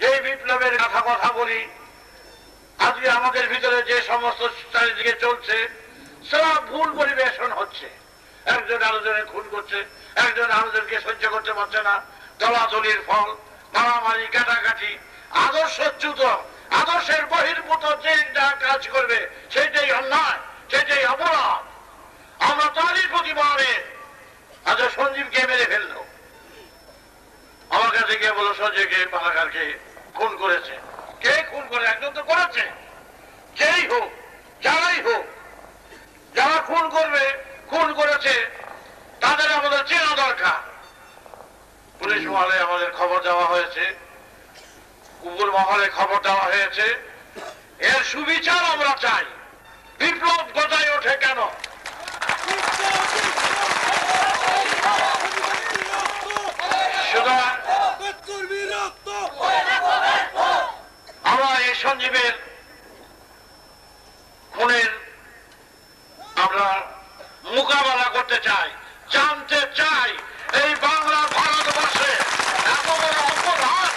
যেই বিপ্লবের কথা বলি, আজকে আমাদের ভিতরে যে সমস্ত চারিদিকে চলছে সব ভুল পরিবেশন হচ্ছে। একজন আরেকজনের খুন করছে, একজন আরেকজনকে সহ্য করতে পারছে না, দলাদলির ফল, মারামারি, কাটাকাটি। আদর্শচ্যুত, আদর্শের বহির্ভূত যে কাজ করবে সেটাই অন্যায়, সেটাই অপরাধ। আমরা তারই প্রতিবাদে আজ সঞ্জীবকে মেরে ফেললো। আমার কাছে গিয়ে বলো সঞ্জয়কে পালাকারকে খুন করেছে। কে খুন করে? একজন তো করেছে। যেই হোক, যারাই হোক, যারা খুন করবে, খুন করেছে, তাদের আমাদের চেনা দরকার। পুলিশ মহলে আমাদের খবর দেওয়া হয়েছে, কুকুর মহলে খবর দেওয়া হয়েছে। এর সুবিচার আমরা চাই। বিপ্লব গজায় ওঠে কেন? সুতরাং আমরা এই সঞ্জীবের খুনের আমরা মোকাবেলা করতে চাই, জানতে চাই এই বাংলা ভারতবর্ষে এত বড় অপরাধ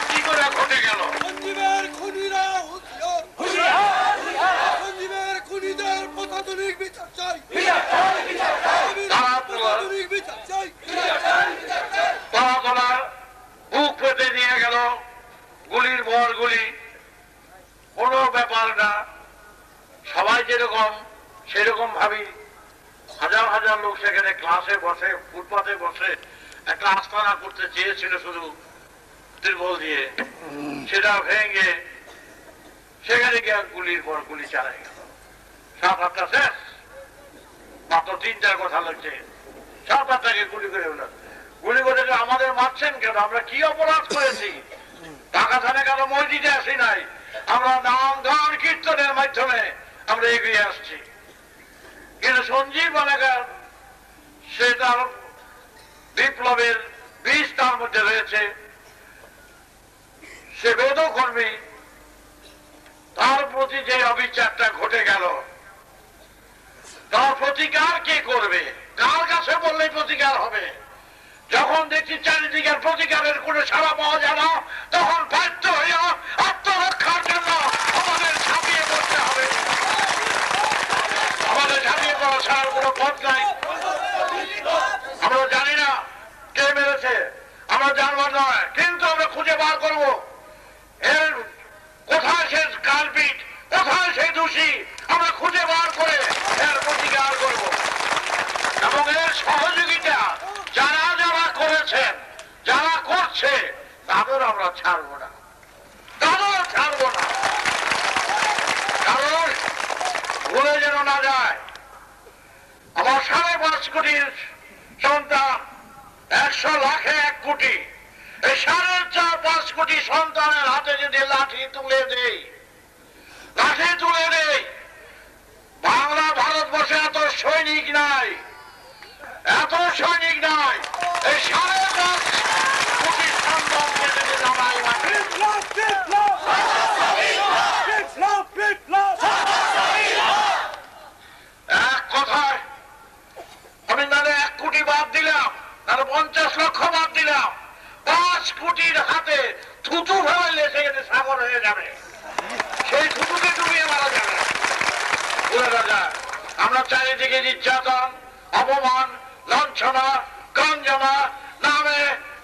কি করে ঘটে গেল। সঞ্জীবের খুনিরা সঞ্জীবের খুনিদের প্রশাসনিক বিচার চাই, প্রশাসনিক বিচার চাই। সেরকম ভাবি হাজার হাজার লোক সেখানে ক্লাসে বসে, ফুটপাতে বসে একটা আস্তানা করতে চেয়েছিল শুধু তিরপল দিয়ে, সেটা ভেঙে সেখানে গিয়ে গুলির পর গুলি চালাই গেল। 7-8টা শেষ, মাত্র 3টার কথা লাগছে, 7-8টাকে গুলি করে উঠল। গুলি করে আমাদের মারছেন কেন? আমরা কি অপরাধ করেছি? টাকা থানে কেন মসজিদে আসি নাই? আমরা নাম গান কীর্তনের মাধ্যমে আমরা এগিয়ে আসছি। কিন্তু সঞ্জীব মালাকার সে তার বিপ্লবের বীজ তার মধ্যে রয়েছে, সে বেদকর্মী, তার প্রতি যে অবিচারটা ঘটে গেল তার প্রতিকার কে করবে? কার কাছে বললে প্রতিকার হবে? যখন দেখছি চারিদিকের প্রতিকারের কোনো সাড়া পাওয়া যায় না, তখন বাধ্য হইয়া আত্মরক্ষার জন্য আমাদের ঝাঁপিয়ে পড়তে হবে। আমাদের ঝাঁপিয়ে পড়া ছাড়ার কোনো পথ নাই। আমরা জানি না কে মেরেছে, আমরা জানবার নয়, কিন্তু আমরা খুঁজে বার করবো এর কোথায় সে কালপিট, কোথায় সে দোষী, আমরা খুঁজে বার করে এর প্রতিকার করব। এবং এর সহযোগিতা যারা যারা করেছেন, যারা করছে, তাদের আমরা ছাড়বো না, তাদের ছাড়বো না। কারণ ভুলে যেন না যায় আমার 5.5 কোটির সন্তান, 100 লাখে 1 কোটি, এই 4.5 কোটি সন্তানের হাতে যদি লাঠি তুলে দেই, লাঠি তুলে দেই, বাংলা ভারতবর্ষে এত সৈনিক নাই, এত সৈনিক নাই, এই 5.5 কোটি সন্তানকে যদি লড়াই মাঠে এক কথায় আমি নাহলে 1 কোটি বাদ দিলাম, নাহলে 50 লক্ষ বাদ দিলাম, 5 কোটির হাতে থুতু ফেলাইলে সেখানে সাগর হয়ে যাবে, সেই থুতুকে ডুবিয়ে মারা যাবে। আমরা চারিদিকে নির্যাতন, অপমান, লাঞ্ছনা, গঞ্জনা, নামে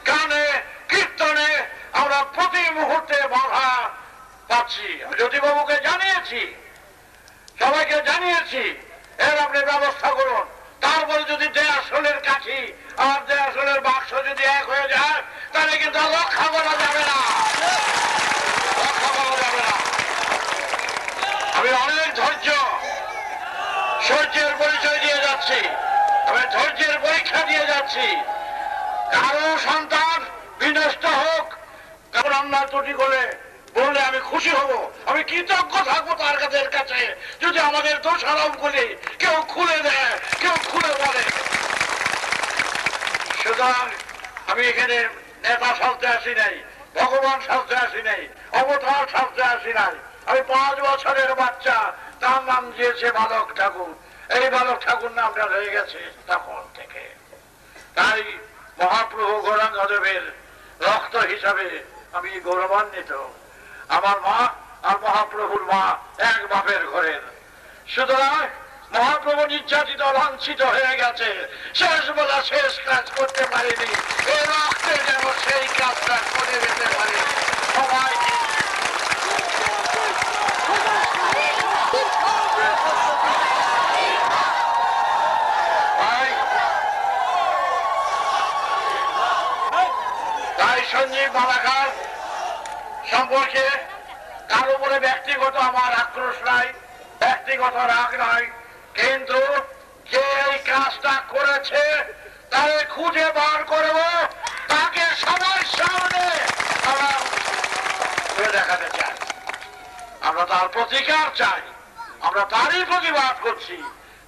গানে কীর্তনে আমরা প্রতি মুহূর্তে বাধা পাচ্ছি। জ্যোতিবাবুকে জানিয়েছি, সবাইকে জানিয়েছি, এর আপনি ব্যবস্থা করুন। তারপরে যদি দেয়াশলের কাঠি আর দেয়াশলের বাক্স যদি এক হয়ে যায়, তাহলে কিন্তু রক্ষা করা যাবে না, রক্ষা করা যাবে না। আমি অনেক সহ্যের পরিচয় দিয়ে যাচ্ছি, আমি ধৈর্যের পরীক্ষা দিয়ে যাচ্ছি। কারো সন্তান বিনষ্ট হোক, কারণ অন্যায় ত্রুটি করে বললে আমি খুশি হব, আমি কৃতজ্ঞ থাকবো তার কাছে যদি আমাদের দোষারোপ গুলি কেউ খুলে দেয়, কেউ খুলে বলে। সুতরাং আমি এখানে নেতা সাজতে আসি নাই, ভগবান সাজতে আসি নাই, অবতার সাজতে আসি নাই। আমি 5 বছরের বাচ্চা, তার নাম দিয়েছে বালক ঠাকুর। এই বালক ঠাকুর নামটা রয়ে গেছে তখন থেকে। তাই মহাপ্রভু গৌরাঙ্গদেবের রক্ত হিসাবে আমি গৌরবান্বিত। আমার মা আর মহাপ্রভুর মা এক বাপের ঘরের। সুতরাং মহাপ্রভু নির্যাতিত লাঞ্ছিত হয়ে গেছে, শেষ বেলা শেষ কাজ করতে পারেনি, এই রক্তে যেন সেই কাজটা করে যেতে পারে। সবাই তাই সঞ্জীব মালাকার সম্পর্কে তার উপরে ব্যক্তিগত আমার আক্রোশ নাই, ব্যক্তিগত রাগ নাই, কিন্তু যে এই কাজটা করেছে তাকে খুঁজে বার করব, তাকে সবার সামনে আমরা দেখাতে চাই। আমরা তার প্রতিকার চাই, আমরা তারই প্রতিবাদ করছি।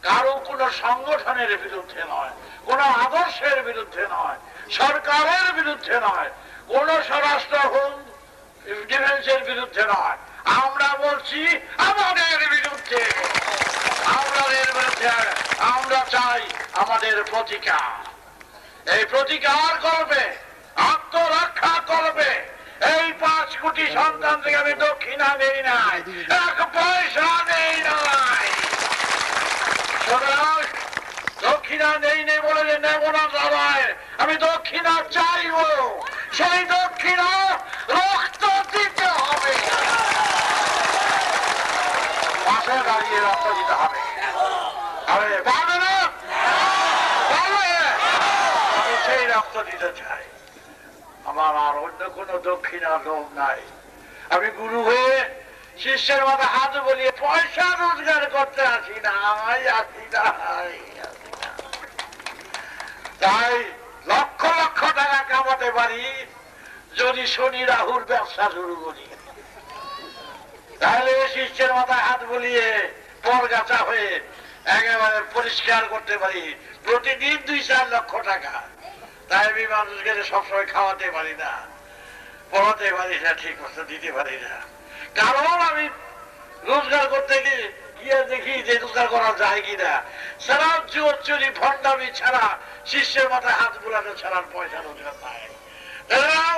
কারো কোনো সংগঠনের বিরুদ্ধে নয়, কোনো আদর্শের বিরুদ্ধে নয়, সরকারের বিরুদ্ধে নয়, কোন স্বরাষ্ট্র হোম ডিফেন্সের বিরুদ্ধে নয়। আমরা বলছি আমাদের বিরুদ্ধে, আমরা চাই আমাদের প্রতিকার। এই প্রতিকার করবে, আত্মরক্ষা করবে। এই 5 কোটি সন্তান থেকে আমি দক্ষিণা নেই নাই, 1 পয়সা নেই নাই। দক্ষিণা নেই নেই বলে যে নেব না দাঁড়ায়, আমি দক্ষিণা চাইব। সেই দক্ষিণা রক্ত দিতে হবে। পাশে দাঁড়িয়ে রক্ত দিতে হবে। আরে পারবে না, পারবে? আমি সেই রক্ত দিতে চাই। আমার আর অন্য কোনো দক্ষিণা লোভ নাই। আমি গুরু হয়ে শিষ্যের মাথায় হাত বলিয়ে পয়সা রোজগার করতে আসি না, আসি না। তাই লক্ষ লক্ষ টাকা কামাতে পারি যদি শনি রাহুর ব্যবসা শুরু করি। তাহলে শিষ্যের মাথায় হাত বলিয়ে পরগাছা হয়ে একেবারে পরিষ্কার করতে পারি প্রতিদিন 2-4 লক্ষ টাকা। তাই আমি মানুষকে সবসময় খাওয়াতে পারি না, পড়াতে পারি না, ঠিক মতো দিতে পারি না। কারণ আমি রোজগার করতে গিয়ে দেখি যে রোজগার করা যায় কিনা। সারা চোর চুরি ভণ্ডামি ছাড়া শিষ্যের মাথায় হাত বোলানো ছাড়ার পয়সা রোজগার নাই।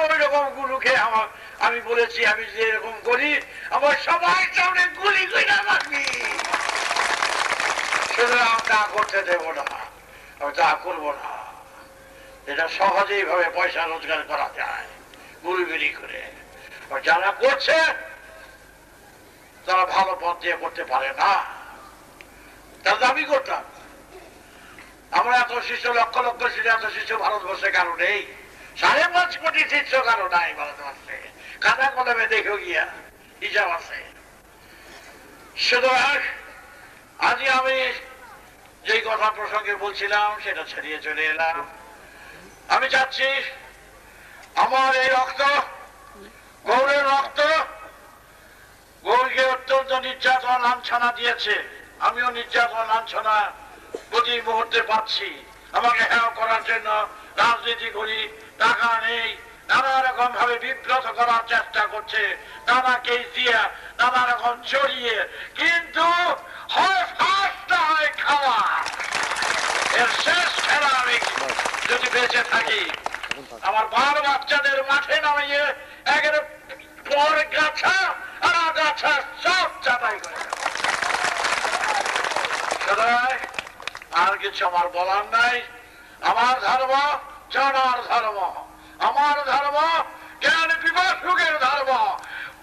ওই রকম গুরুকে আমি বলেছি আমি যে এরকম করি আমার সবাই সামনে গুলি কইরা রাখবি। সুতরাং তা করতে দেব না, আমি তা করবো না। এটা সহজেই ভাবে পয়সা রোজগার করা যায় গুরুগিরি করে। যারা করছে তারা ভালো পথ দিয়ে করতে পারে না, তার দাবি করতাম। আমরা এত শিষ্য, লক্ষ লক্ষ শিষ্য, এত শিষ্য ভারতবর্ষে কারো নেই। 5.5 কোটি শিষ্য কারো নাই ভারতবর্ষে। খাতা কলমে দেখো গিয়া হিসাব আছে। সুতরাং আজই আমি যে কথা প্রসঙ্গে বলছিলাম সেটা ছেড়িয়ে চলে এলাম। আমি চাচ্ছি আমার এই রক্ত, গৌরের রক্ত, গৌরকে অত্যন্ত নির্যাতন লাঞ্ছনা দিয়েছে। আমিও নির্যাতন লাঞ্ছনা প্রতি মুহূর্তে পাচ্ছি। আমাকে হেয় করার জন্য রাজনীতি করি, টাকা নেই, নানা রকম ভাবে বিব্রত করার চেষ্টা করছে, নানা কেস দিয়ে, নানা রকম চড়িয়ে। কিন্তু হয় ফার্স্ট না হয় খাওয়া। এর শেষ খেলা আমি যদি বেঁচে থাকি আমার বাল বাচ্চাদের মাঠে নামিয়ে একের পর গাছা আর গাছা সব চাপাই করে। আর কিছু আমার বলার নাই। আমার ধর্ম জানার ধর্ম, আমার ধর্ম জ্ঞান বিভাগের ধর্ম।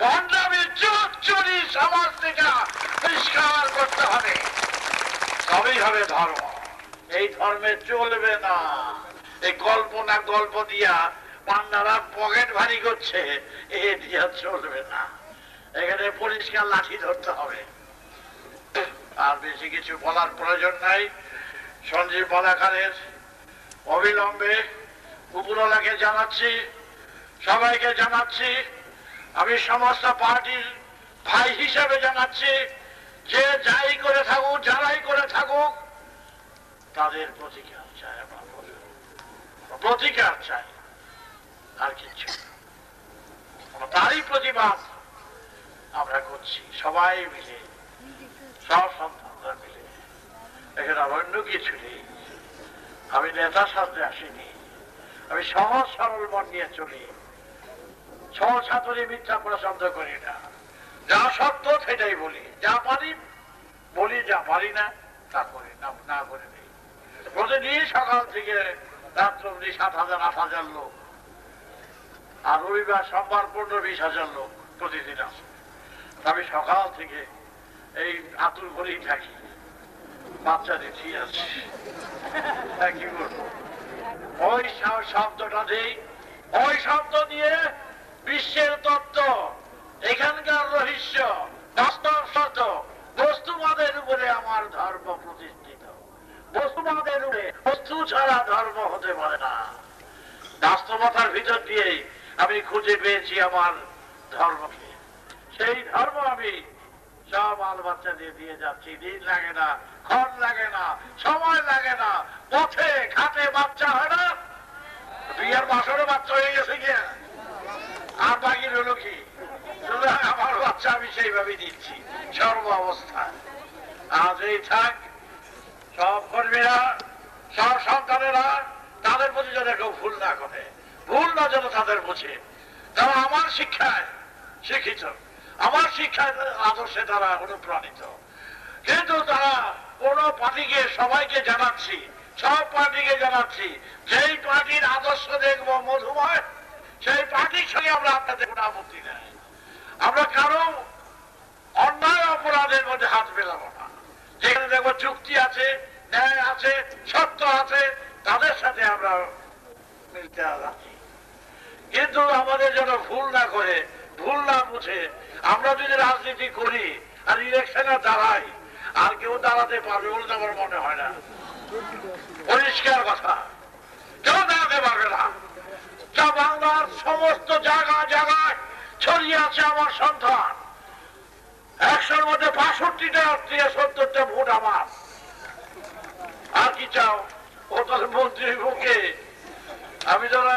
ভণ্ডামি চোখ চুরি সমাজ থেকে পরিষ্কার করতে হবে, তবেই হবে ধর্ম। এই ধর্মে চলবে না এই কল্পনা গল্প দিয়া পান্নারা পকেট ভারী করছে, এ দিয়া চলবে না। এখানে পরিষ্কার লাঠি ধরতে হবে। আর বেশি কিছু বলার প্রয়োজন নাই। সঞ্জীব মালাকারের অবিলম্বে উপরওয়ালাকে জানাচ্ছি, সবাইকে জানাচ্ছি, আমি সমস্ত পার্টির ভাই হিসেবে জানাচ্ছি, যে যাই করে থাকুক, যারাই করে থাকুক, তাদের প্রতিকার চাই। আমরা প্রতিকার চাই, আর কিছু তারই প্রতিবাদ আমরা করছি সবাই মিলে, সব সন্তানরা মিলে। এখানে অন্য কিছু নেই। আমি নেতা সাজতে আসিনি, আমি সহজ সরল মন নিয়ে চলি। সহজ ছাত্রী মিথ্যা পছন্দ করি না। যা সত্য সেটাই বলি, যা পারি বলি, যা পারি না তা করি না, না করে নেই। প্রতিদিন সকাল থেকে রাত্র অবধি 7,000-8,000 লোক, আর রবিবার সোমবার 15-20,000 লোক প্রতিদিন আসে। আমি সকাল থেকে এই আতুর করেই থাকি, বাচ্চাদের ঠিক আছে কি করবো। ওই শব্দটা দেই, ওই শব্দ দিয়ে বিশ্বের তত্ত্ব, এখানকার রহস্য, বাস্তব সত্য, বস্তুবাদের উপরে আমার ধর্ম প্রতিষ্ঠিত। বস্তুবাদের উপরে, বস্তু ছাড়া ধর্ম হতে পারে না। বাস্তবতার ভিতর দিয়েই আমি খুঁজে পেয়েছি আমার ধর্মকে। সেই ধর্ম আমি সব বাল বাচ্চাদের দিয়ে যাচ্ছি। দিন লাগে না, ক্ষণ লাগে না, সময় লাগে না। পথে ঘাটে বাচ্চা হয় না, বিয়ের বাসরে বাচ্চা হয়ে গেছে গিয়া, আর বাকি হলো কি? আমার বাচ্চা আমি সেইভাবে দিচ্ছি সর্ব অবস্থায়। আজ এই থাক, সব কর্মীরা, সব সন্তানেরা তাদের প্রতি যেন কেউ ভুল না করে, ভুল না যেন তাদের বোঝে। তারা আমার শিক্ষায় শিক্ষিত, আমার শিক্ষায় আদর্শে তারা অনুপ্রাণিত। কিন্তু তারা কোন পার্টিকে, সবাইকে জানাচ্ছি, সব পার্টিকে জানাচ্ছি, যেই পার্টির আদর্শ দেখবো মধুময়, সেই পার্টির সঙ্গে আমরা আপনাদের কোনো আপত্তি নেই। আমরা কারো অন্যায় অপরাধের মধ্যে হাত মেলাবো না। যেখানে দেখবো চুক্তি আছে, ন্যায় আছে, সত্য আছে, তাদের সাথে আমরা মিলতে রাজি। কিন্তু আমাদের যেন ভুল না করে, ভুল না বুঝে আমরা যদি রাজনীতি করি আর ইলেকশনে দাঁড়াই, আর কেউ দাঁড়াতে পারবে বলে তো আমার মনে হয় না। পরিষ্কার কথা, কেউ দাঁড়াতে পারবে না। যা বাংলার সমস্ত জায়গায় জায়গায় ছড়িয়ে আছে আমার সন্তান। 100-র মধ্যে 65টা থেকে 70টা ভোট আমার। আর কি চাও? ও তাহলে মন্ত্রী মুখে আমি ধরো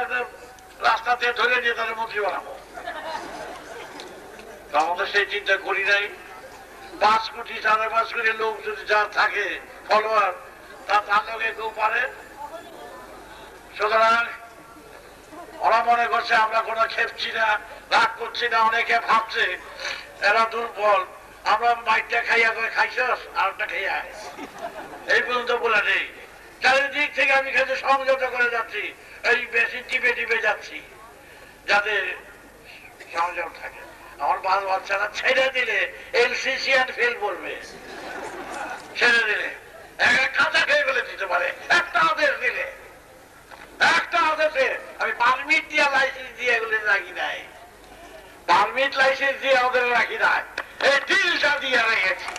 রাস্তাতে ধরে নিয়ে তাহলে মন্ত্রী বানাবো। আমাদের সেই চিন্তা করি নাই। 5 কোটি 5.5 কোটি লোক যদি যার থাকে ফলোয়ার, তার লোকে কেউ পারে। সুতরাং ওরা মনে করছে আমরা কোনো খেপছি না, রাগ করছি না। অনেকে ভাবছে এরা দুর্বল, আমরা মাইকটা খাইয়া করে খাইছস আর একটা খাইয়া এই পর্যন্ত বলে নেই। চারিদিক থেকে আমি খেতে সংযত করে যাচ্ছি, এই বেশি টিপে টিপে যাচ্ছি যাতে সংযম থাকে। আমার বাল বাচ্চারা ছেড়ে দিলে এলসিসিয়ান ফেল করবে, ছেড়ে দিলে কাঁচা খেয়ে ফেলে দিতে পারে। একটা আদেশ দিলে, একটা আদেশে আমি পারমিট দিয়ে লাইসেন্স দিয়ে এগুলো রাখি নাই, পারমিট লাইসেন্স দিয়ে ওদের রাখি নাই, এই ডিলটা দিয়ে রেখেছি।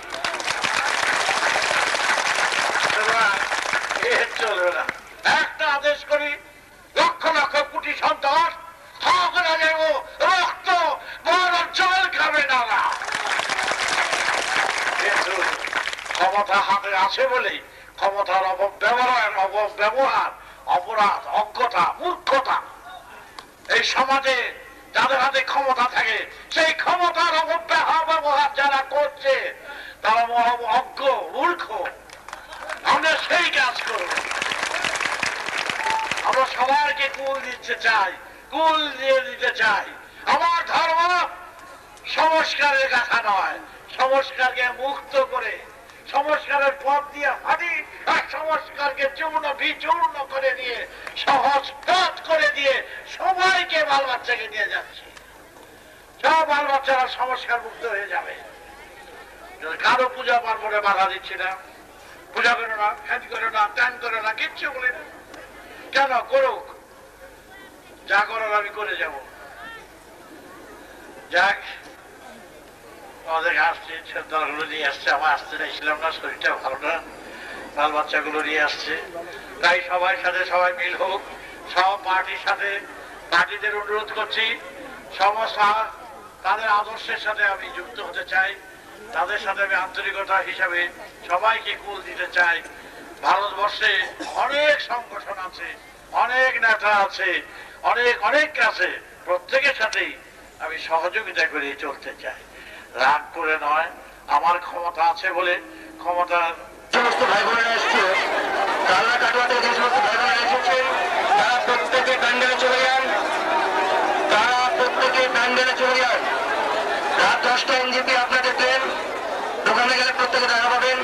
চলবে না। একটা আদেশ করি, লক্ষ লক্ষ কোটি সন্তান রক্ত বড় জল খাবে না। কিন্তু ক্ষমতা হাতে আছে বলেই ক্ষমতার অপব্যবহার, অপরাধ, অজ্ঞতা, মূর্খতা এই সমাজে যাদের হাতে ক্ষমতা থাকে সেই ক্ষমতার অপব্যবহার যারা করছে তারা অজ্ঞ, মূর্খ। আমরা সেই কাজ করব। আমরা সবাইকে কুল দিতে চাই, কুল দিয়ে দিতে চাই। আমার ধর্ম সংস্কারের কথা নয়, সংস্কারকে মুক্ত করে, সংস্কারের পথ দিয়ে হাঁটি আর সংস্কারকে চূর্ণ বিচূর্ণ করে দিয়ে, সহজ পথ করে দিয়ে সবাইকে বাল বাচ্চাকে নিয়ে যাচ্ছি। সব বাল বাচ্চারা সংস্কার মুক্ত হয়ে যাবে। কারো পূজা পার্বণে বাধা দিচ্ছি না, পূজা করো না, ধ্যান করো না, ত্যান করো না, কিচ্ছু বলি না। কেন? করুক, যা করার আমি করে যাব। যাক, আমাদের আসছে ছেলেগুলো নিয়ে আসছে, আমার আসতে চাইছিলাম না, শরীরটা ভালো না, বাল বাচ্চাগুলো নিয়ে আসছে। তাই সবার সাথে সবাই মিল হোক, সব পার্টির সাথে, পার্টিদের অনুরোধ করছি সমস্ত তাদের আদর্শের সাথে আমি যুক্ত হতে চাই, তাদের সাথে আমি আন্তরিকতা হিসাবে সবাইকে কুল দিতে চাই। ভারতবর্ষে অনেক সংগঠন আছে, অনেক নেতা আছে, অনেক অনেক আছে, প্রত্যেকের সাথেই আমি সহযোগিতা করে চলতে চাই, রাগ করে নয়। আমার ক্ষমতা আছে বলে ক্ষমতার সমস্ত ভাই বোনেরা এসছে, কালনা কাটোয়া থেকে যে সমস্ত ভাই বোনেরা এসেছেন তারা প্রত্যেকে প্যান্ডেলে চলে যান, তারা প্রত্যেকে প্যান্ডেলে চলে যান। রাত 10টা এনজিপি আপনাদের ট্রেন, দোকানে গেলে প্রত্যেকে দেখা পাবেন।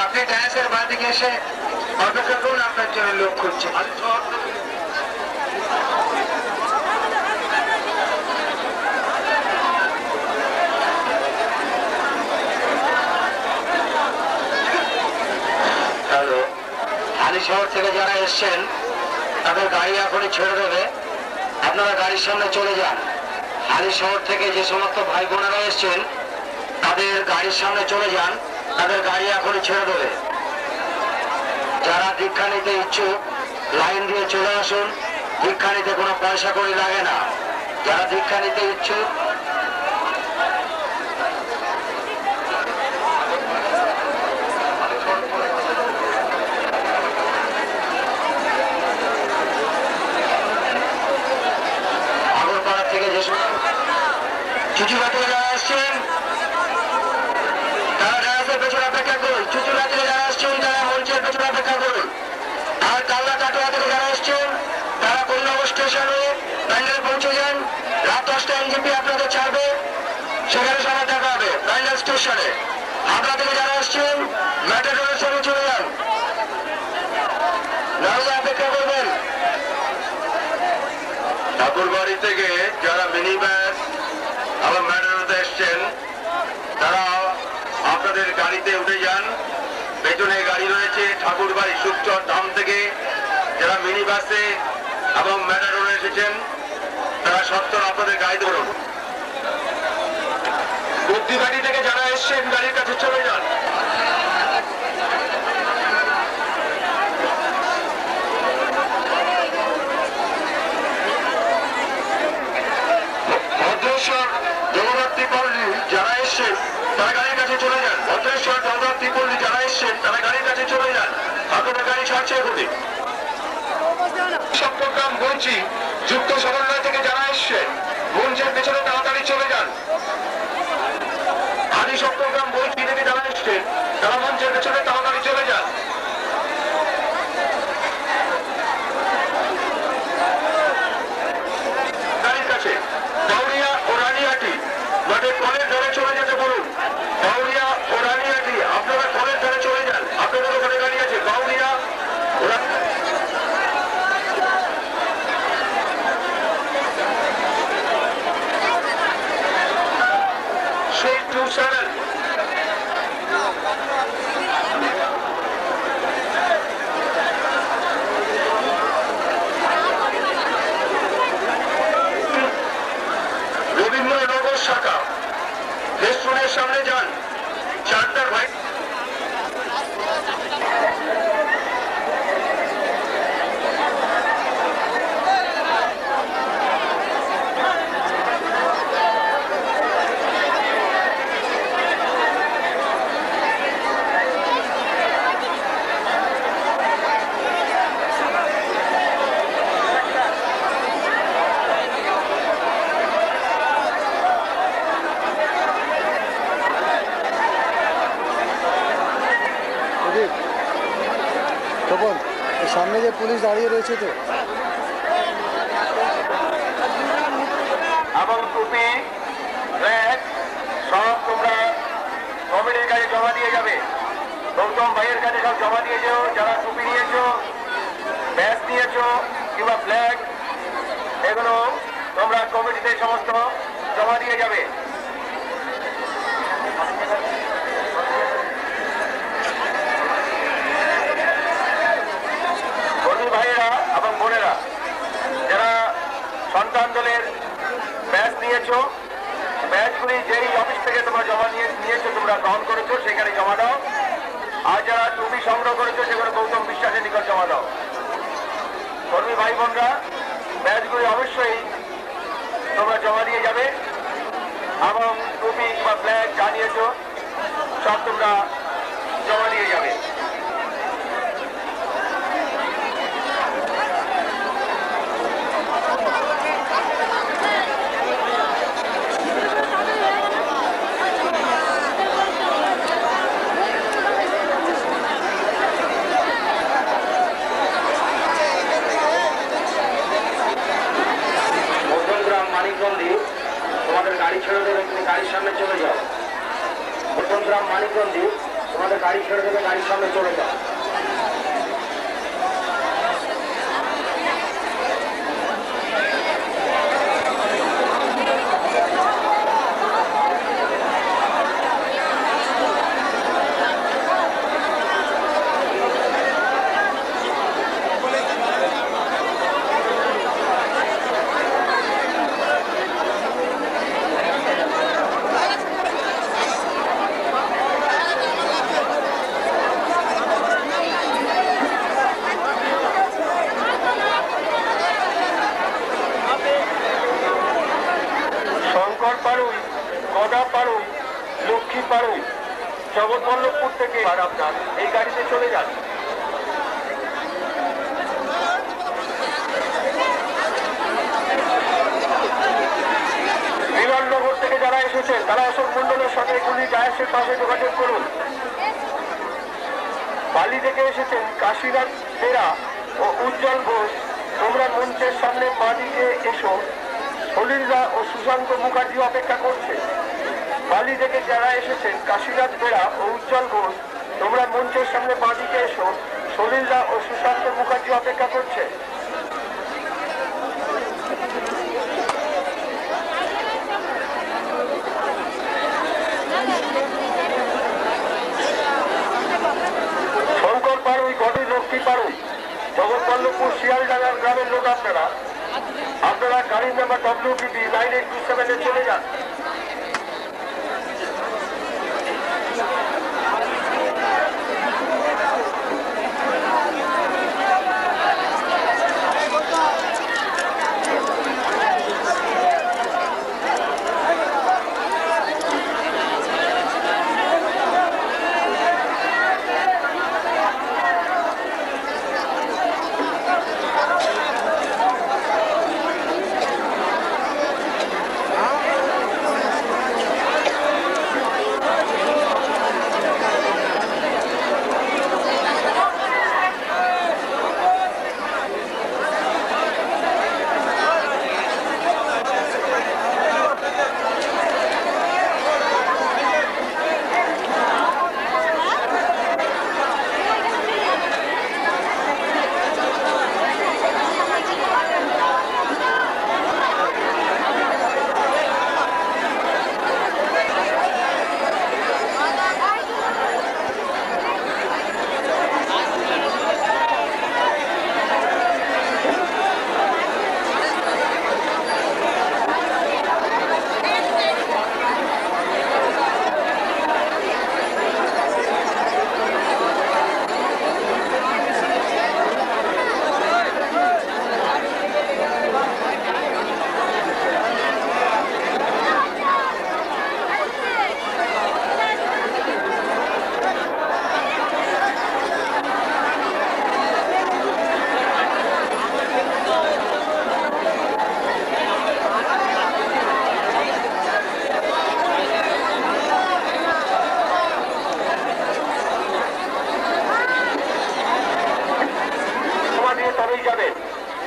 আপনি ডায়াসের বাদিকে এসে অপেক্ষা করুন, আপনার জন্য লোক খুঁজছে। হ্যালো, শহর থেকে যারা এসছেন তাদের গাড়ি এখনই ছেড়ে দেবে, আপনারা গাড়ির সামনে চলে যান। হালি শহর থেকে যে সমস্ত ভাই বোনেরা এসছেন তাদের গাড়ির সামনে চলে যান, তাদের গাড়ি এখনই ছেড়ে দেবে। যারা দীক্ষা নিতে ইচ্ছুক লাইন দিয়ে চলে আসুন, দীক্ষা নিতে কোনো পয়সা কড়ি লাগে না। যারা দীক্ষা নিতে ইচ্ছুক আগরপাড়া থেকে যে চুচুড়া থেকে যারা আসছেন তারা ড্রাইভারের পেছনে অপেক্ষা করুন। চুচুড়া থেকে যারা আসছেন তারা মঞ্চের পেছনে অপেক্ষা করুন। আর কাল্লা কাটোয়া থেকে যারা আসছেন তারা কন্যাগর স্টেশনে প্যান্ডেল পৌঁছে যান। রাত 10টা এনজিপি আপনাদের ছাড়বে, সেখানে সবাই দেখা হবে প্যান্ডেল স্টেশনে। হাবড়া থেকে যারা আসছেন ম্যাটাডোরের সঙ্গে চলে যান, নাহলে অপেক্ষা করবেন। ঠাকুরবাড়ি থেকে যারা মিনি বাস আবার ম্যাটাডোরে এসছেন তারা আপনাদের গাড়িতে উঠে যান। পেছনে গাড়ি রয়েছে ঠাকুরবাড়ি সুকচর ধাম থেকে যারা মিনি বাসে এবং ম্যাটাডোরে এসেছেন তারা সত্তর আপনাদের গাড়ি ধরুন। বুদ্ধিবাড়ি থেকে যারা এসছেন গাড়ির কাছে চলে যান। ভদ্রেশ্বর জগদ্ধাত্রী পল্লী যারা এসছেন তারা গাড়ির কাছে চলে যান। ভদ্রেশ্বর জগদ্ধাত্রী পল্লী যারা এসছেন তারা গাড়ির কাছে চলে যান, আপনাদের গাড়ি ছাড়ছে এখনই। চট্টগ্রাম বলছি যুক্ত সমন্বয় থেকে যারা এসছেন মঞ্চের পেছনে তাড়াতাড়ি চলে যান। আদি চট্টগ্রাম বলছি থেকে যারা এসছেন তারা মঞ্চের পেছনে তাড়াতাড়ি চলে যান। গাড়ির কাছে বাউরিয়া ও রানিহাটি মাঠে কলের ধারে চলে যেতে বলুন। বাউরিয়া ও রানিহাটি আপনারা কলের ধারে চলে যান, আপনাদের ওখানে গাড়ি আছে। বাউরিয়া ও রবীন্দ্রনগর শাখা রেস্টুরেন্টের সামনে যান। চারটার ভাই তখন সামনে যে পুলিশ দাঁড়িয়ে রয়েছে তো এবং টুপি ব্যাগ সব তোমরা কমিটির কাছে জমা দিয়ে যাবে। গৌতম ভাইয়ের কাছে সব জমা দিয়ে যাও। যারা টুপি নিয়েছো, ব্যাগ নিয়েছো কিংবা ফ্ল্যাগ, এগুলো তোমরা কমিটিতে সমস্ত জমা দিয়ে যাবে। কর্মী ভাইয়েরা এবং বোনেরা যারা সন্তান দলের ব্যাচ নিয়েছো, ব্যাচগুলি যেই অফিস থেকে তোমরা জমা নিয়েছো তোমরা গ্রহণ করেছো সেখানে জমা দাও। আর যারা টুপি সংগ্রহ করেছো সেগুলো গৌতম বিশ্বাসের নিকট জমা দাও। কর্মী ভাই বোনরা ব্যাচগুলি অবশ্যই তোমরা জমা দিয়ে যাবে এবং টুপি বা ফ্ল্যাগ যা নিয়েছো সব তোমরা জমা দিয়ে যাবে। তোমাদের গাড়ি ছেড়ে দেবে, তুমি গাড়ির সামনে চলে যাও। বসন্তরাম মানিকগঞ্জ তোমাদের গাড়ি ছেড়ে দেবে, গাড়ির সামনে চলে যাও। সোনা পাড়ুই, লক্ষ্মী পাড়ুই, জগৎবল্লভপুর থেকে আর আপনার এই গাড়িতে চলে যান। বিমাননগর থেকে যারা এসেছেন তারা অশোক মন্ডলের সাথে গুলি জাহাজের পাশে যোগাযোগ করুন। বালি থেকে এসেছেন কাশীনাথ বেরা ও উজ্জ্বল ঘোষ, তোমরা মঞ্চের সামনে বাদিকে এসো। সলিলদা ও সুশান্ত মুখার্জি অপেক্ষা করছে। বালি থেকে যারা এসেছেন কাশীনাথ বেরা ও উজ্জ্বল ঘোষ, তোমরা মঞ্চের সামনে বাদিকে এসো। সলিলদা ও সুশান্ত মুখার্জি অপেক্ষা করছে। শঙ্কর পাড়ুই, গডি, লক্ষ্মী পাড়ুই, জগৎবল্লভপুর শিয়ালডাঙ্গার গ্রামের লোক আপনারা গাড়ির নাম্বার WPB 9827 চলে যান।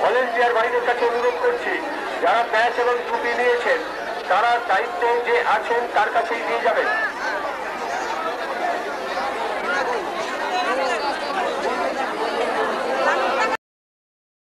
ভলেন্টিয়ার বাহিনীর কাছে অনুরোধ করছি, যারা ব্যাচ এবং টুপি নিয়েছেন তারা দায়িত্বে যে আছেন তার কাছেই দিয়ে যাবেন।